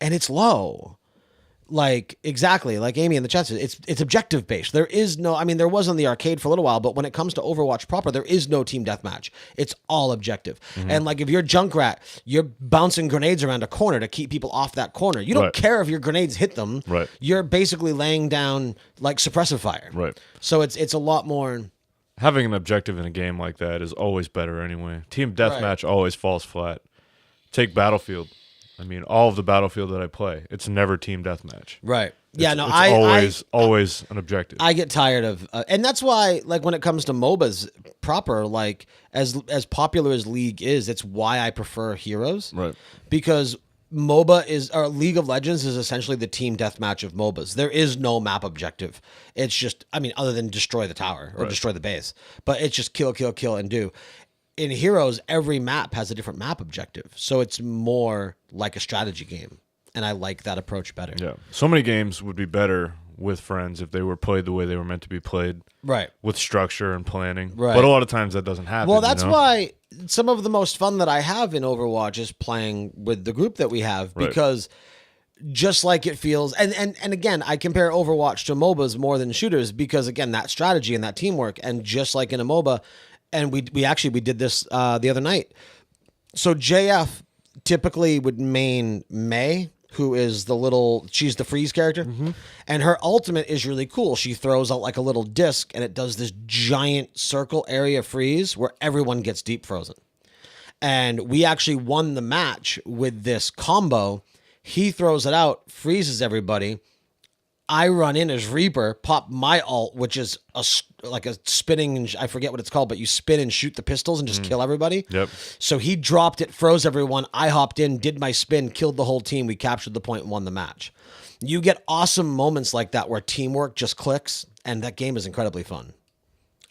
and it's low. Like exactly like Amy in the chat said, it's objective based. There is no, I mean, there was on the arcade for a little while, but when it comes to Overwatch proper, there is no team deathmatch. It's all objective. And like if you're Junkrat, you're bouncing grenades around a corner to keep people off that corner. You don't Right. care if your grenades hit them. Right. You're basically laying down like suppressive fire. Right. So it's a lot more. Having an objective in a game like that is always better anyway. Team deathmatch always falls flat. Take Battlefield. I mean, all of the Battlefield that I play, it's never team deathmatch. Right. It's always an objective. I get tired of, and that's why, like, when it comes to MOBAs proper, like, as popular as League is, it's why I prefer Heroes. Right. Because or League of Legends is essentially the team deathmatch of MOBAs. There is no map objective. It's just, I mean, other than destroy the tower or destroy the base, but it's just kill, kill, kill, and do. In Heroes, every map has a different map objective. So it's more like a strategy game. And I like that approach better. Yeah. So many games would be better with friends if they were played the way they were meant to be played. Right. With structure and planning. Right. But a lot of times that doesn't happen. Well, that's why some of the most fun that I have in Overwatch is playing with the group that we have because just like it feels, and again, I compare Overwatch to MOBAs more than shooters because again, that strategy and that teamwork, and just like in a MOBA, and we did this the other night. So JF typically would main Mei, who is she's the freeze character, and her ultimate is really cool. She throws out like a little disc, and it does this giant circle area freeze where everyone gets deep frozen. And we actually won the match with this combo. He throws it out, freezes everybody. I run in as Reaper, pop my ult, which is like a spinning, I forget what it's called, but you spin and shoot the pistols and just kill everybody. Yep. So he dropped it, froze everyone. I hopped in, did my spin, killed the whole team. We captured the point and won the match. You get awesome moments like that where teamwork just clicks, and that game is incredibly fun.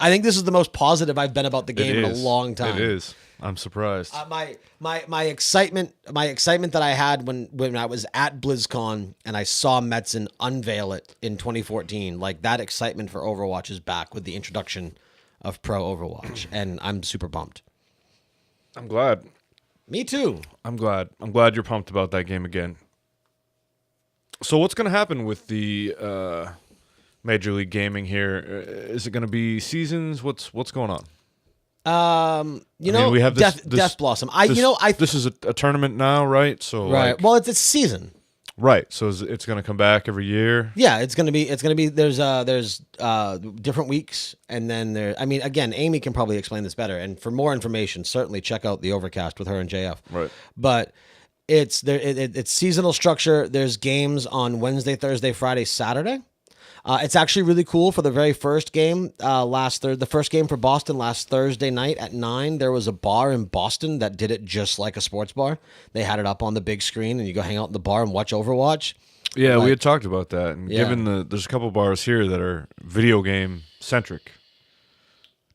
I think this is the most positive I've been about the game in a long time. It is. I'm surprised. My excitement that I had when I was at BlizzCon and I saw Metzen unveil it in 2014, like that excitement for Overwatch is back with the introduction of Pro Overwatch, and I'm super pumped. I'm glad. Me too. I'm glad you're pumped about that game again. So what's going to happen with the Major League Gaming here? Is it going to be seasons? What's going on? We have Death Blossom. This is a tournament now, right? So right. Well, it's a season. Right. So it's going to come back every year. Yeah, it's going to be. There's different weeks, and then again, Amy can probably explain this better. And for more information, certainly check out the Overcast with her and JF. Right. But it's seasonal structure. There's games on Wednesday, Thursday, Friday, Saturday. It's actually really cool. For the very first game, the first game for Boston last Thursday night at 9, there was a bar in Boston that did it just like a sports bar. They had it up on the big screen, and you go hang out in the bar and watch Overwatch. Yeah, we had talked about that. And given there's a couple bars here that are video game centric.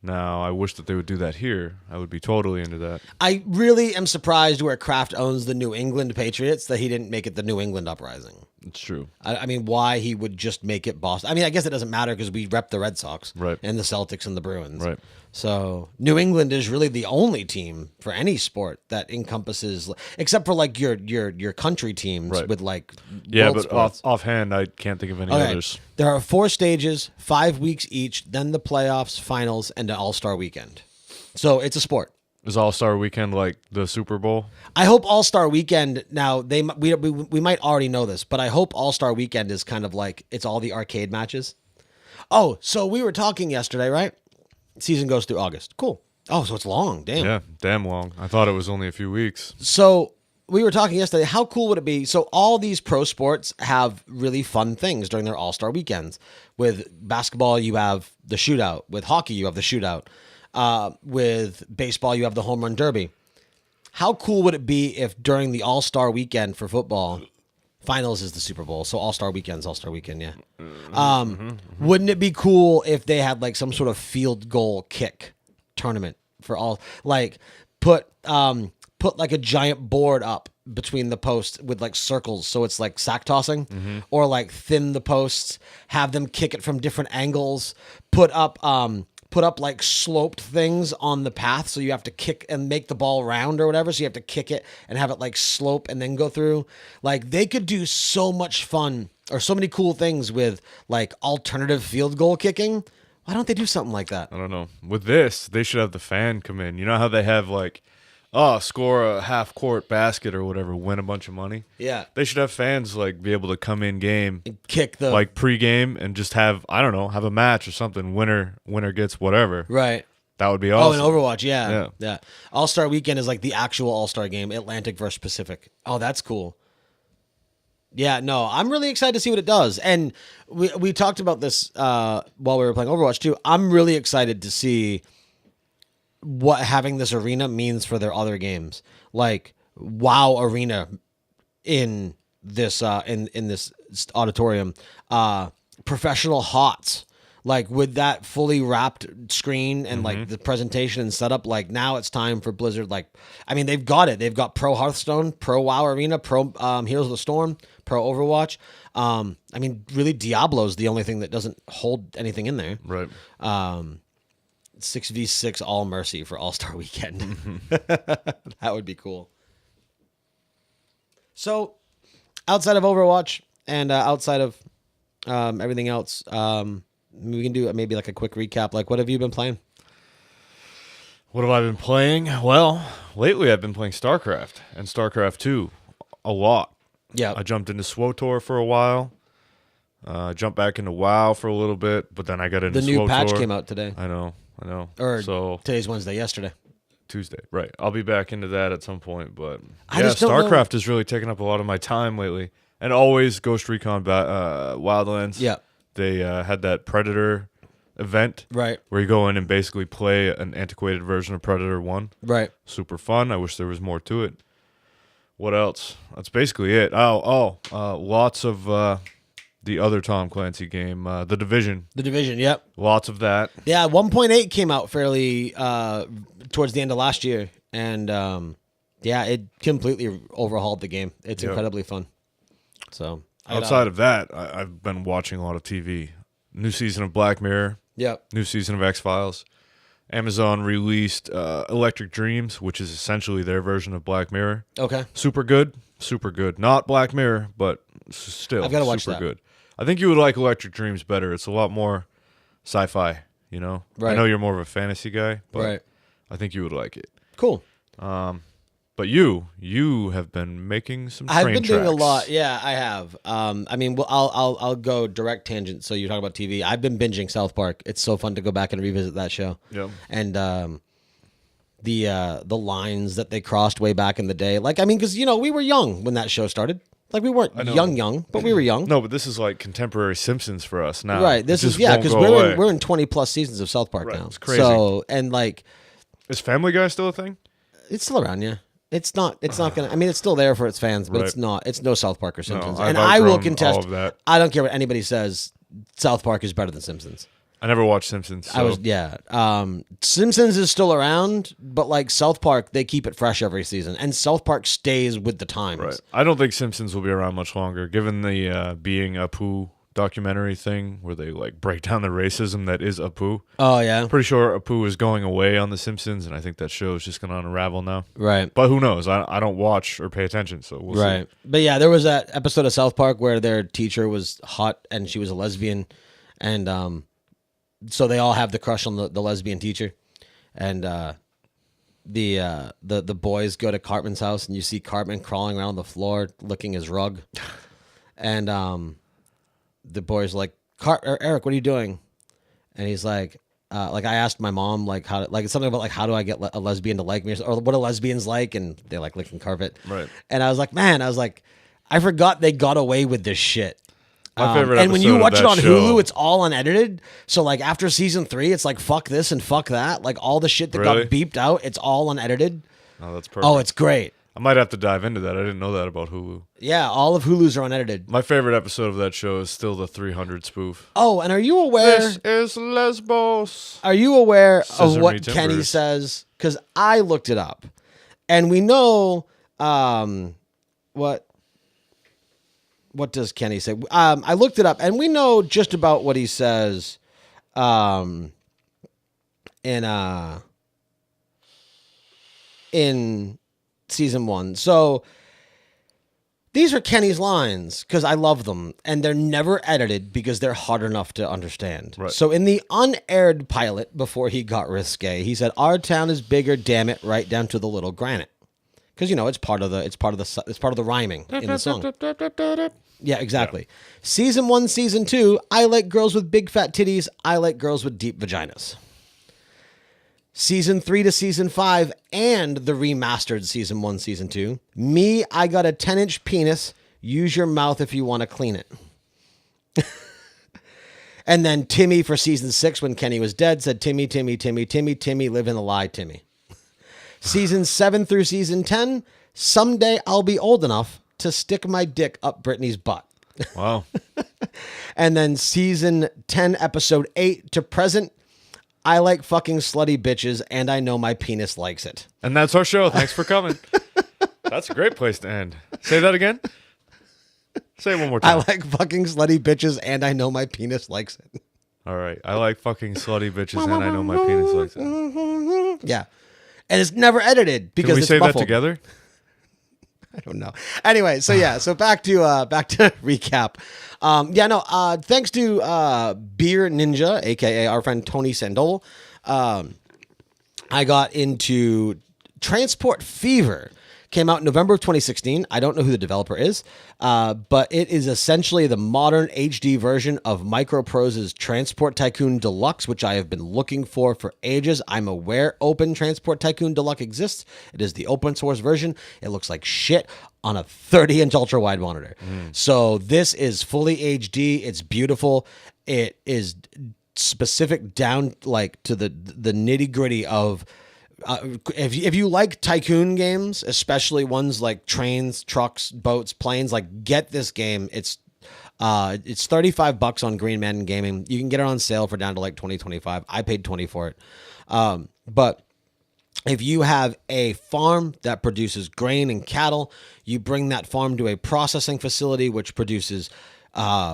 Now, I wish that they would do that here. I would be totally into that. I really am surprised where Kraft owns the New England Patriots that he didn't make it the New England Uprising. It's true. I mean, why he would just make it Boston. I mean, I guess it doesn't matter because we rep the Red Sox and the Celtics and the Bruins. Right. So New England is really the only team for any sport that encompasses, except for like your country teams with like world sports. Offhand, I can't think of any others. There are 4 stages, 5 weeks each, then the playoffs, finals, and an All-Star weekend. So it's a sport. Is All-Star Weekend like the Super Bowl? I hope All-Star Weekend, now we might already know this, but I hope All-Star Weekend is kind of like it's all the arcade matches. Oh, so we were talking yesterday, right? Season goes through August. Cool. Oh, so it's long. Damn. Yeah, damn long. I thought it was only a few weeks. So we were talking yesterday, how cool would it be? So all these pro sports have really fun things during their All-Star weekends. With basketball, you have the shootout. With hockey, you have the shootout. With baseball, you have the home run derby. How cool would it be if during the All-Star weekend for football, finals is the Super Bowl, so All-Star weekend's All-Star weekend, yeah. Wouldn't it be cool if they had like some sort of field goal kick tournament for all, like put like a giant board up between the posts with like circles, so it's like sack tossing, or like thin the posts, have them kick it from different angles, put up like sloped things on the path, so you have to kick and make the ball round or whatever, so you have to kick it and have it like slope and then go through. Like they could do so much fun or so many cool things with like alternative field goal kicking. Why don't they do something like that? I don't know. With this, they should have the fan come in. You know how they have like, score a half-court basket or whatever, win a bunch of money? Yeah. They should have fans like be able to come in game and kick the like pre-game and just have, I don't know, have a match or something. Winner gets whatever. Right. That would be awesome. Oh, in Overwatch, yeah. All-Star Weekend is like the actual All-Star game, Atlantic versus Pacific. Oh, that's cool. Yeah, no, I'm really excited to see what it does. And we talked about this while we were playing Overwatch too. I'm really excited to see what having this arena means for their other games, like WoW Arena in this in this auditorium, professional HOTS, like with that fully wrapped screen and like the presentation and setup. Like now it's time for Blizzard. Like, I mean, they've got it. They've got Pro Hearthstone, Pro WoW Arena, Pro Heroes of the Storm, Pro Overwatch. I mean, really, Diablo's the only thing that doesn't hold anything in there. Right. 6v6 All Mercy for All-Star Weekend. That would be cool. So, outside of Overwatch and outside of everything else, we can do maybe like a quick recap. Like, what have you been playing? What have I been playing? Well, lately I've been playing StarCraft and StarCraft 2 a lot. Yeah. I jumped into SWTOR for a while. Jumped back into WoW for a little bit, but then I got into The new SWTOR. patch came out today. I know. Or so today's Wednesday, yesterday. Tuesday, right. I'll be back into that at some point, but I just don't StarCraft has really taken up a lot of my time lately. And always Ghost Recon Wildlands. Yeah. They had that Predator event. Right. Where you go in and basically play an antiquated version of Predator 1. Right. Super fun. I wish there was more to it. What else? That's basically it. Lots of the other Tom Clancy game, The Division. The Division, yep. Lots of that. Yeah, 1.8 came out fairly towards the end of last year. And, it completely overhauled the game. It's incredibly fun. So outside of that, I've been watching a lot of TV. New season of Black Mirror. Yep. New season of X-Files. Amazon released Electric Dreams, which is essentially their version of Black Mirror. Okay. Super good. Super good. Not Black Mirror, but still I've gotta watch super that. good. I think you would like Electric Dreams better. It's a lot more sci-fi, you know? Right. I know you're more of a fantasy guy, but Right. I think you would like it. Cool. But you have been making some train I've been doing a tracks. lot. Yeah, I have. I'll go direct tangent. So you're talking about TV. I've been binging South Park. It's so fun to go back and revisit that show. Yep. And the lines that they crossed way back in the day. Like, I mean, because we were young when that show started. Like, we weren't young, but we were young. No, but this is like contemporary Simpsons for us now. Right. This is because we're in 20+ seasons of South Park now. It's crazy. So and like, is Family Guy still a thing? it's still around. Yeah. It's not gonna. I mean, it's still there for its fans, but it's not. It's no South Park or Simpsons. I've And I will outgrown contest. all of that. I don't care what anybody says. South Park is better than Simpsons. I never watched Simpsons. So. Simpsons is still around, but like South Park, they keep it fresh every season, and South Park stays with the times. Right. I don't think Simpsons will be around much longer, given the Being Apu documentary thing where they like break down the racism that is Apu. Oh yeah. Pretty sure Apu is going away on The Simpsons, and I think that show is just going to unravel now. Right. But who knows? I don't watch or pay attention, so we'll see. But yeah, there was that episode of South Park where their teacher was hot and she was a lesbian, and so they all have the crush on the lesbian teacher, and the boys go to Cartman's house, and you see Cartman crawling around the floor licking his rug, and the boys like, Eric, what are you doing? And he's like I asked my mom like something about like how do I get a lesbian to like me, or what are lesbians like, and they like licking carpet. Right. And I was like, I forgot they got away with this shit. My favorite and when you episode watch of it that on show- Hulu, it's all unedited. So like after season 3, it's like fuck this and fuck that. Like all the shit that Really? got beeped out, it's all unedited. Oh, that's perfect. Oh, it's great. I might have to dive into that. I didn't know that about Hulu. Yeah, all of Hulu's are unedited. My favorite episode of that show is still the 300 spoof. Oh, and are you aware? This is Lesbos. Are you aware of Scissor what me Kenny timbers. says? Because I looked it up, and we know what does Kenny say? I looked it up, and we know just about what he says in season 1. So these are Kenny's lines because I love them, and they're never edited because they're hard enough to understand. Right. So in the unaired pilot, before he got risque, he said, "Our town is bigger, damn it, right down to the little granite." Because it's part of the rhyming in the song. Yeah, exactly. Season 1, season 2, I like girls with big fat titties. I like girls with deep vaginas. Season 3 to season 5 and the remastered season 1, season 2. Me, I got a 10-inch penis. Use your mouth if you want to clean it. And then Timmy for season 6, when Kenny was dead, said, Timmy, Timmy, Timmy, Timmy, Timmy, live in the lie, Timmy. Season 7 through season 10, someday I'll be old enough to stick my dick up Britney's butt. Wow. And then season 10, episode 8 to present, I like fucking slutty bitches, and I know my penis likes it. And that's our show. Thanks for coming. That's a great place to end. Say that again. Say it one more I time. like fucking slutty bitches, and I know my penis likes it. All right. I like fucking slutty bitches, and I know my penis likes it. Yeah. And it's never edited because Can we it's say muffled. that together? I don't know. Anyway, so yeah, so back to recap. Thanks to Beer Ninja, aka our friend Tony Sandol, I got into Transport Fever. Came out in November of 2016. I don't know who the developer is, but it is essentially the modern HD version of Microprose's Transport Tycoon Deluxe, which I have been looking for ages. I'm aware Open Transport Tycoon Deluxe exists. It is the open source version. It looks like shit on a 30-inch ultra-wide monitor. So this is fully HD. It's beautiful. It is specific down like to the nitty-gritty of if you like tycoon games, especially ones like trains, trucks, boats, planes, like get this game. It's $35 on Green Man Gaming. You can get it on sale for down to like $20-25. I paid $20 for it. But if you have a farm that produces grain and cattle, you bring that farm to a processing facility which produces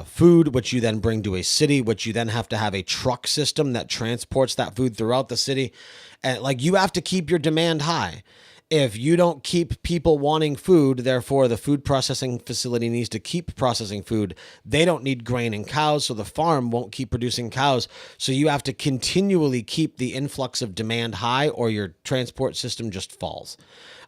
food, which you then bring to a city, which you then have to have a truck system that transports that food throughout the city. And like you have to keep your demand high. If you don't keep people wanting food, therefore the food processing facility needs to keep processing food. They don't need grain and cows, so the farm won't keep producing cows. So you have to continually keep the influx of demand high or your transport system just falls.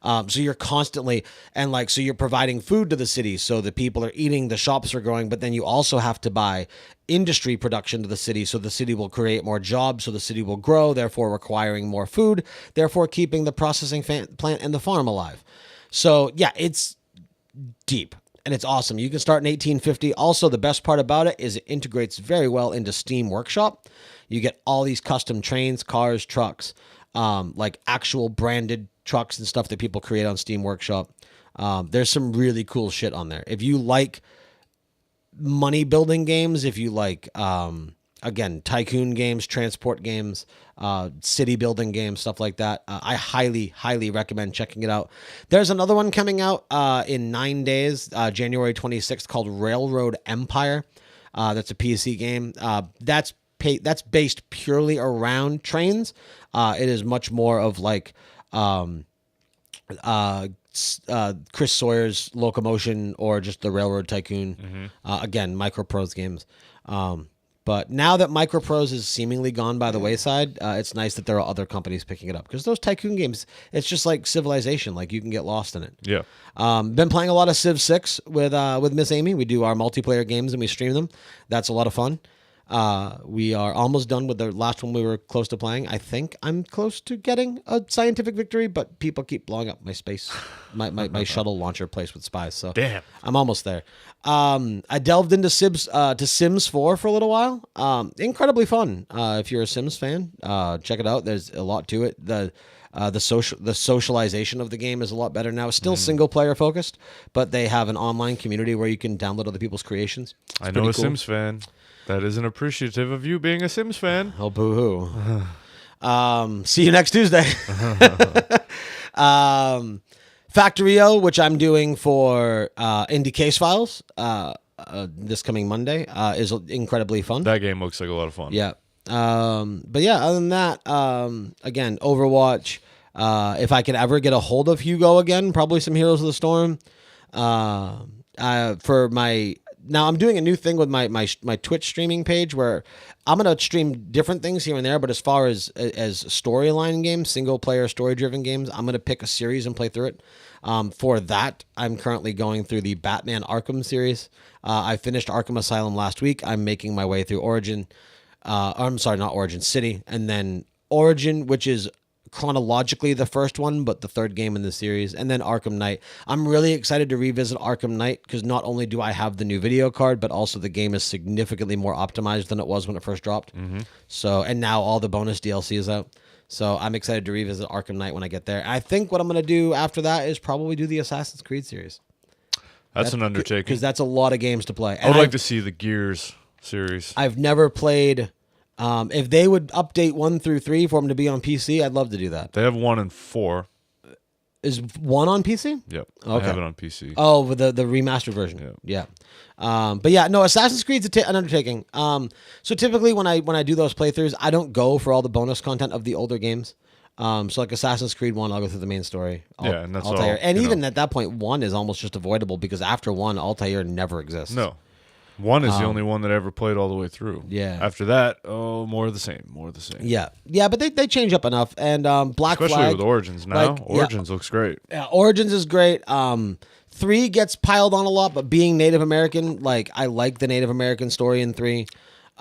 So you're constantly, so you're providing food to the city. So the people are eating, the shops are growing, but then you also have to buy industry production to the city. So the city will create more jobs. So the city will grow, therefore requiring more food, therefore keeping the processing plant and the farm alive. So yeah, it's deep and it's awesome. You can start in 1850. Also, the best part about it is it integrates very well into Steam Workshop. You get all these custom trains, cars, trucks, like actual branded trucks and stuff that people create on Steam Workshop. There's some really cool shit on there. If you like money building games, if you like, again, tycoon games, transport games, city building games, stuff like that, I highly, highly recommend checking it out. There's another one coming out in 9 days, January 26th, called Railroad Empire. That's a PC game. That's based purely around trains. It is much more of like Chris Sawyer's Locomotion or just the Railroad Tycoon. Again, Microprose games. But now that Microprose is seemingly gone by the wayside, it's nice that there are other companies picking it up because those tycoon games, it's just like Civilization. Like you can get lost in it. Yeah. Been playing a lot of Civ 6 with Miss Amy. We do our multiplayer games and we stream them. That's a lot of fun. We are almost done with the last one we were close to playing. I think I'm close to getting a scientific victory, but people keep blowing up my space, my shuttle launcher place with spies. So Damn. I'm almost there. I delved into Sims 4 for a little while. Incredibly fun. If you're a Sims fan, check it out. There's a lot to it. The socialization of the game is a lot better now. It's still single player focused, but they have an online community where you can download other people's creations. I know a cool Sims fan that isn't appreciative of you being a Sims fan. Oh, boo-hoo. See you next Tuesday. Factorio, which I'm doing for Indie Case Files this coming Monday, is incredibly fun. That game looks like a lot of fun. Yeah. But yeah, other than that, again, Overwatch. If I could ever get a hold of Hugo again, probably some Heroes of the Storm. Now I'm doing a new thing with my Twitch streaming page where I'm going to stream different things here and there. But as far as storyline games, single player story driven games, I'm going to pick a series and play through it. For that, I'm currently going through the Batman Arkham series. I finished Arkham Asylum last week. I'm making my way through Origin. I'm sorry, not Origin City. And then Origin, which is chronologically the first one, but the third game in the series, and then Arkham Knight. I'm really excited to revisit Arkham Knight because not only do I have the new video card, but also the game is significantly more optimized than it was when it first dropped. So, and now all the bonus DLC is out. So I'm excited to revisit Arkham Knight when I get there. I think what I'm going to do after that is probably do the Assassin's Creed series. That's an undertaking. Because that's a lot of games to play. I would like to see the Gears series. I've never played... if they would update 1 through 3 for them to be on PC, I'd love to do that. They have 1 and 4. Is 1 on PC? Yep. Okay. I have it on PC. Oh, with the remastered version. Yeah. But yeah, no, Assassin's Creed's an undertaking. So typically when I do those playthroughs, I don't go for all the bonus content of the older games. So like Assassin's Creed 1, I'll go through the main story. And that's all. Altair. And even at that point, 1 is almost just avoidable because after 1, Altair never exists. No. 1 is the only one that I ever played all the way through. Yeah. After that, more of the same. Yeah, but they change up enough. And Black Especially Flag, with Origins now. Origins looks great. Yeah, Origins is great. 3 gets piled on a lot, but being Native American, like I like the Native American story in 3.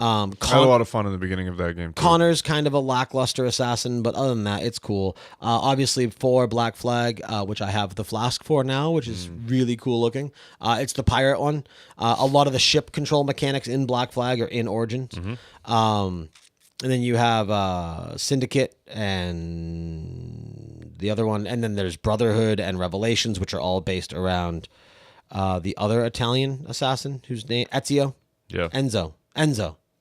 I had a lot of fun in the beginning of that game, too. Connor's kind of a lackluster assassin, but other than that, it's cool. Obviously, for Black Flag, which I have the flask for now, which is really cool looking. It's the pirate one. A lot of the ship control mechanics in Black Flag are in Origins. And then you have Syndicate and the other one. And then there's Brotherhood and Revelations, which are all based around the other Italian assassin, whose name Ezio. Yeah. Enzo.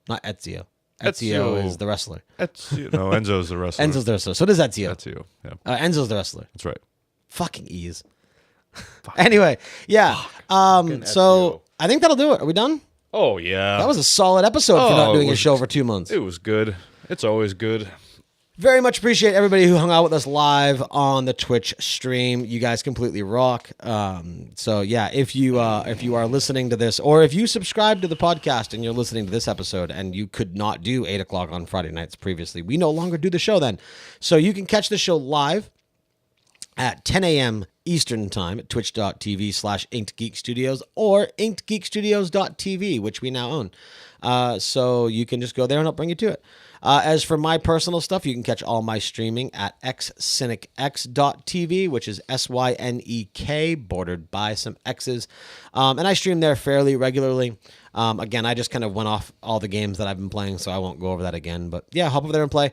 Not Ezio. Ezio is the wrestler. Ezio. No, Enzo's the wrestler. Enzo's the wrestler. So does Ezio. Ezio, yeah. Enzo's the wrestler. That's right. Fucking ease. Anyway, yeah. So I think that'll do it. Are we done? Oh, yeah. That was a solid episode for not doing a show for 2 months. It was good. It's always good. Very much appreciate everybody who hung out with us live on the Twitch stream. You guys completely rock. So yeah, if you are listening to this, or if you subscribe to the podcast and you're listening to this episode, and you could not do 8 o'clock on Friday nights previously, we no longer do the show then. So you can catch the show live at 10 a.m. Eastern time at twitch.tv/InkedGeekStudios or InkedGeekStudios.tv, which we now own. So you can just go there and I'll bring you to it. As for my personal stuff, you can catch all my streaming at xcynicx.tv, which is SYNEK, bordered by some X's. And I stream there fairly regularly. Again, I just kind of went off all the games that I've been playing, so I won't go over that again. But yeah, hop over there and play.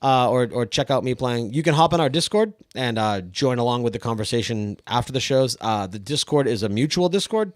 Or check out me playing. You can hop on our Discord and join along with the conversation after the shows. The Discord is a mutual Discord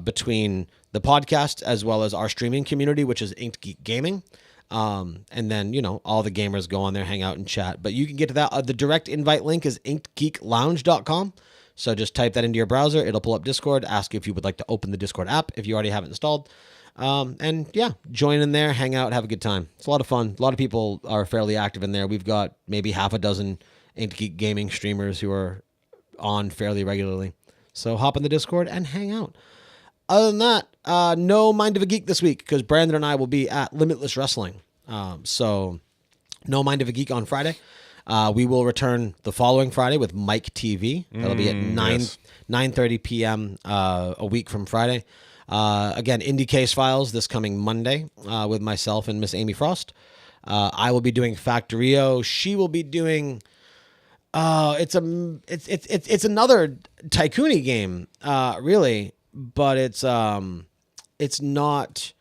between the podcast as well as our streaming community, which is Inked Geek Gaming. And then, all the gamers go on there, hang out and chat. But you can get to that. The direct invite link is inkedgeeklounge.com. So just type that into your browser. It'll pull up Discord, ask you if you would like to open the Discord app if you already have it installed. And yeah, join in there, hang out, have a good time. It's a lot of fun. A lot of people are fairly active in there. We've got maybe half a dozen Inked Geek Gaming streamers who are on fairly regularly. So hop in the Discord and hang out. Other than that, no Mind of a Geek this week because Brandon and I will be at Limitless Wrestling. So no Mind of a Geek on Friday. We will return the following Friday with Mike TV. That'll be at 9:30 p.m. A week from Friday. Again, Indie Case Files this coming Monday with myself and Miss Amy Frost. I will be doing Factorio. She will be doing. It's another Tycoon-y game, really, but it's not.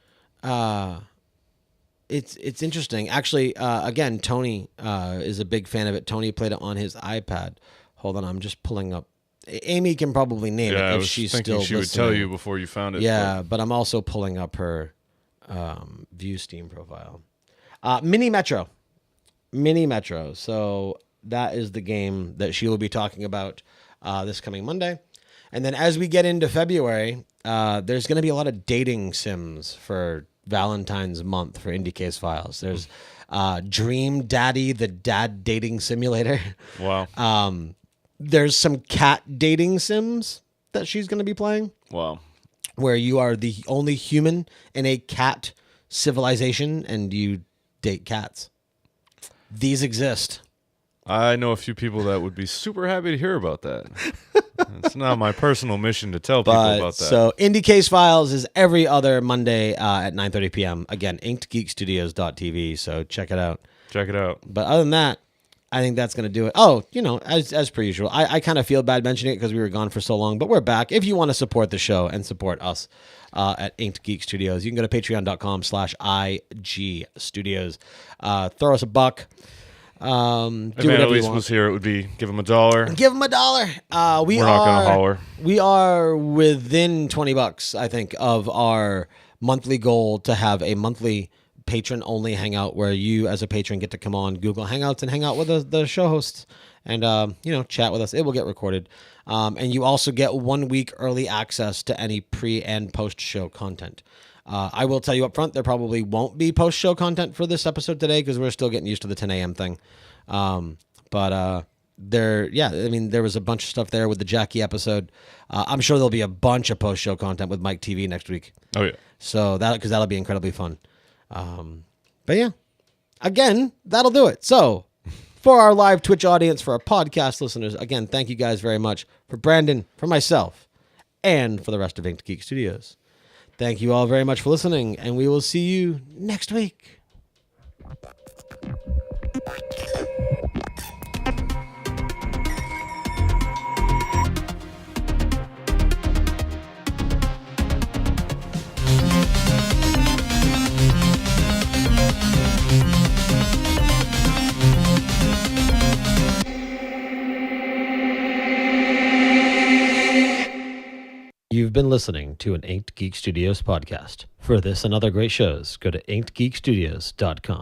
It's interesting. Actually, again, Tony is a big fan of it. Tony played it on his iPad. Hold on, I'm just pulling up. Amy can probably name it if she's still listening. She would tell you before you found it. Yeah, but I'm also pulling up her View Steam profile. Mini Metro. So that is the game that she will be talking about this coming Monday. And then as we get into February, there's going to be a lot of dating sims for Valentine's month for Indie Case Files. There's Dream Daddy, the dad dating simulator. Wow. There's some cat dating sims that she's going to be playing. Wow. Where you are the only human in a cat civilization and you date cats. These exist. I know a few people that would be super happy to hear about that. It's not my personal mission to tell people about that. So Indie Case Files is every other Monday at 9:30 p.m. Again, inkedgeekstudios.tv. So check it out. Check it out. But other than that, I think that's going to do it. Oh, as per usual, I kind of feel bad mentioning it because we were gone for so long, but we're back. If you want to support the show and support us at Inked Geek Studios, you can go to patreon.com/IG Studios. Throw us a buck. If Annalise was here, it would be give him $1. Give him $1. We're not going to holler. We are within $20, I think, of our monthly goal to have a monthly patron-only hangout where you, as a patron, get to come on Google Hangouts and hang out with the show hosts and chat with us. It will get recorded, and you also get 1 week early access to any pre and post show content. I will tell you up front, there probably won't be post show content for this episode today because we're still getting used to the 10 a.m. thing. But there was a bunch of stuff there with the Jackie episode. I'm sure there'll be a bunch of post show content with Mike TV next week. Oh yeah. So that'll be incredibly fun. But yeah, again, that'll do it. So for our live Twitch audience, for our podcast listeners, again, thank you guys very much. For Brandon, for myself, and for the rest of Inked Geek Studios. Thank you all very much for listening, and we will see you next week. You've been listening to an Inked Geek Studios podcast. For this and other great shows, go to inkedgeekstudios.com.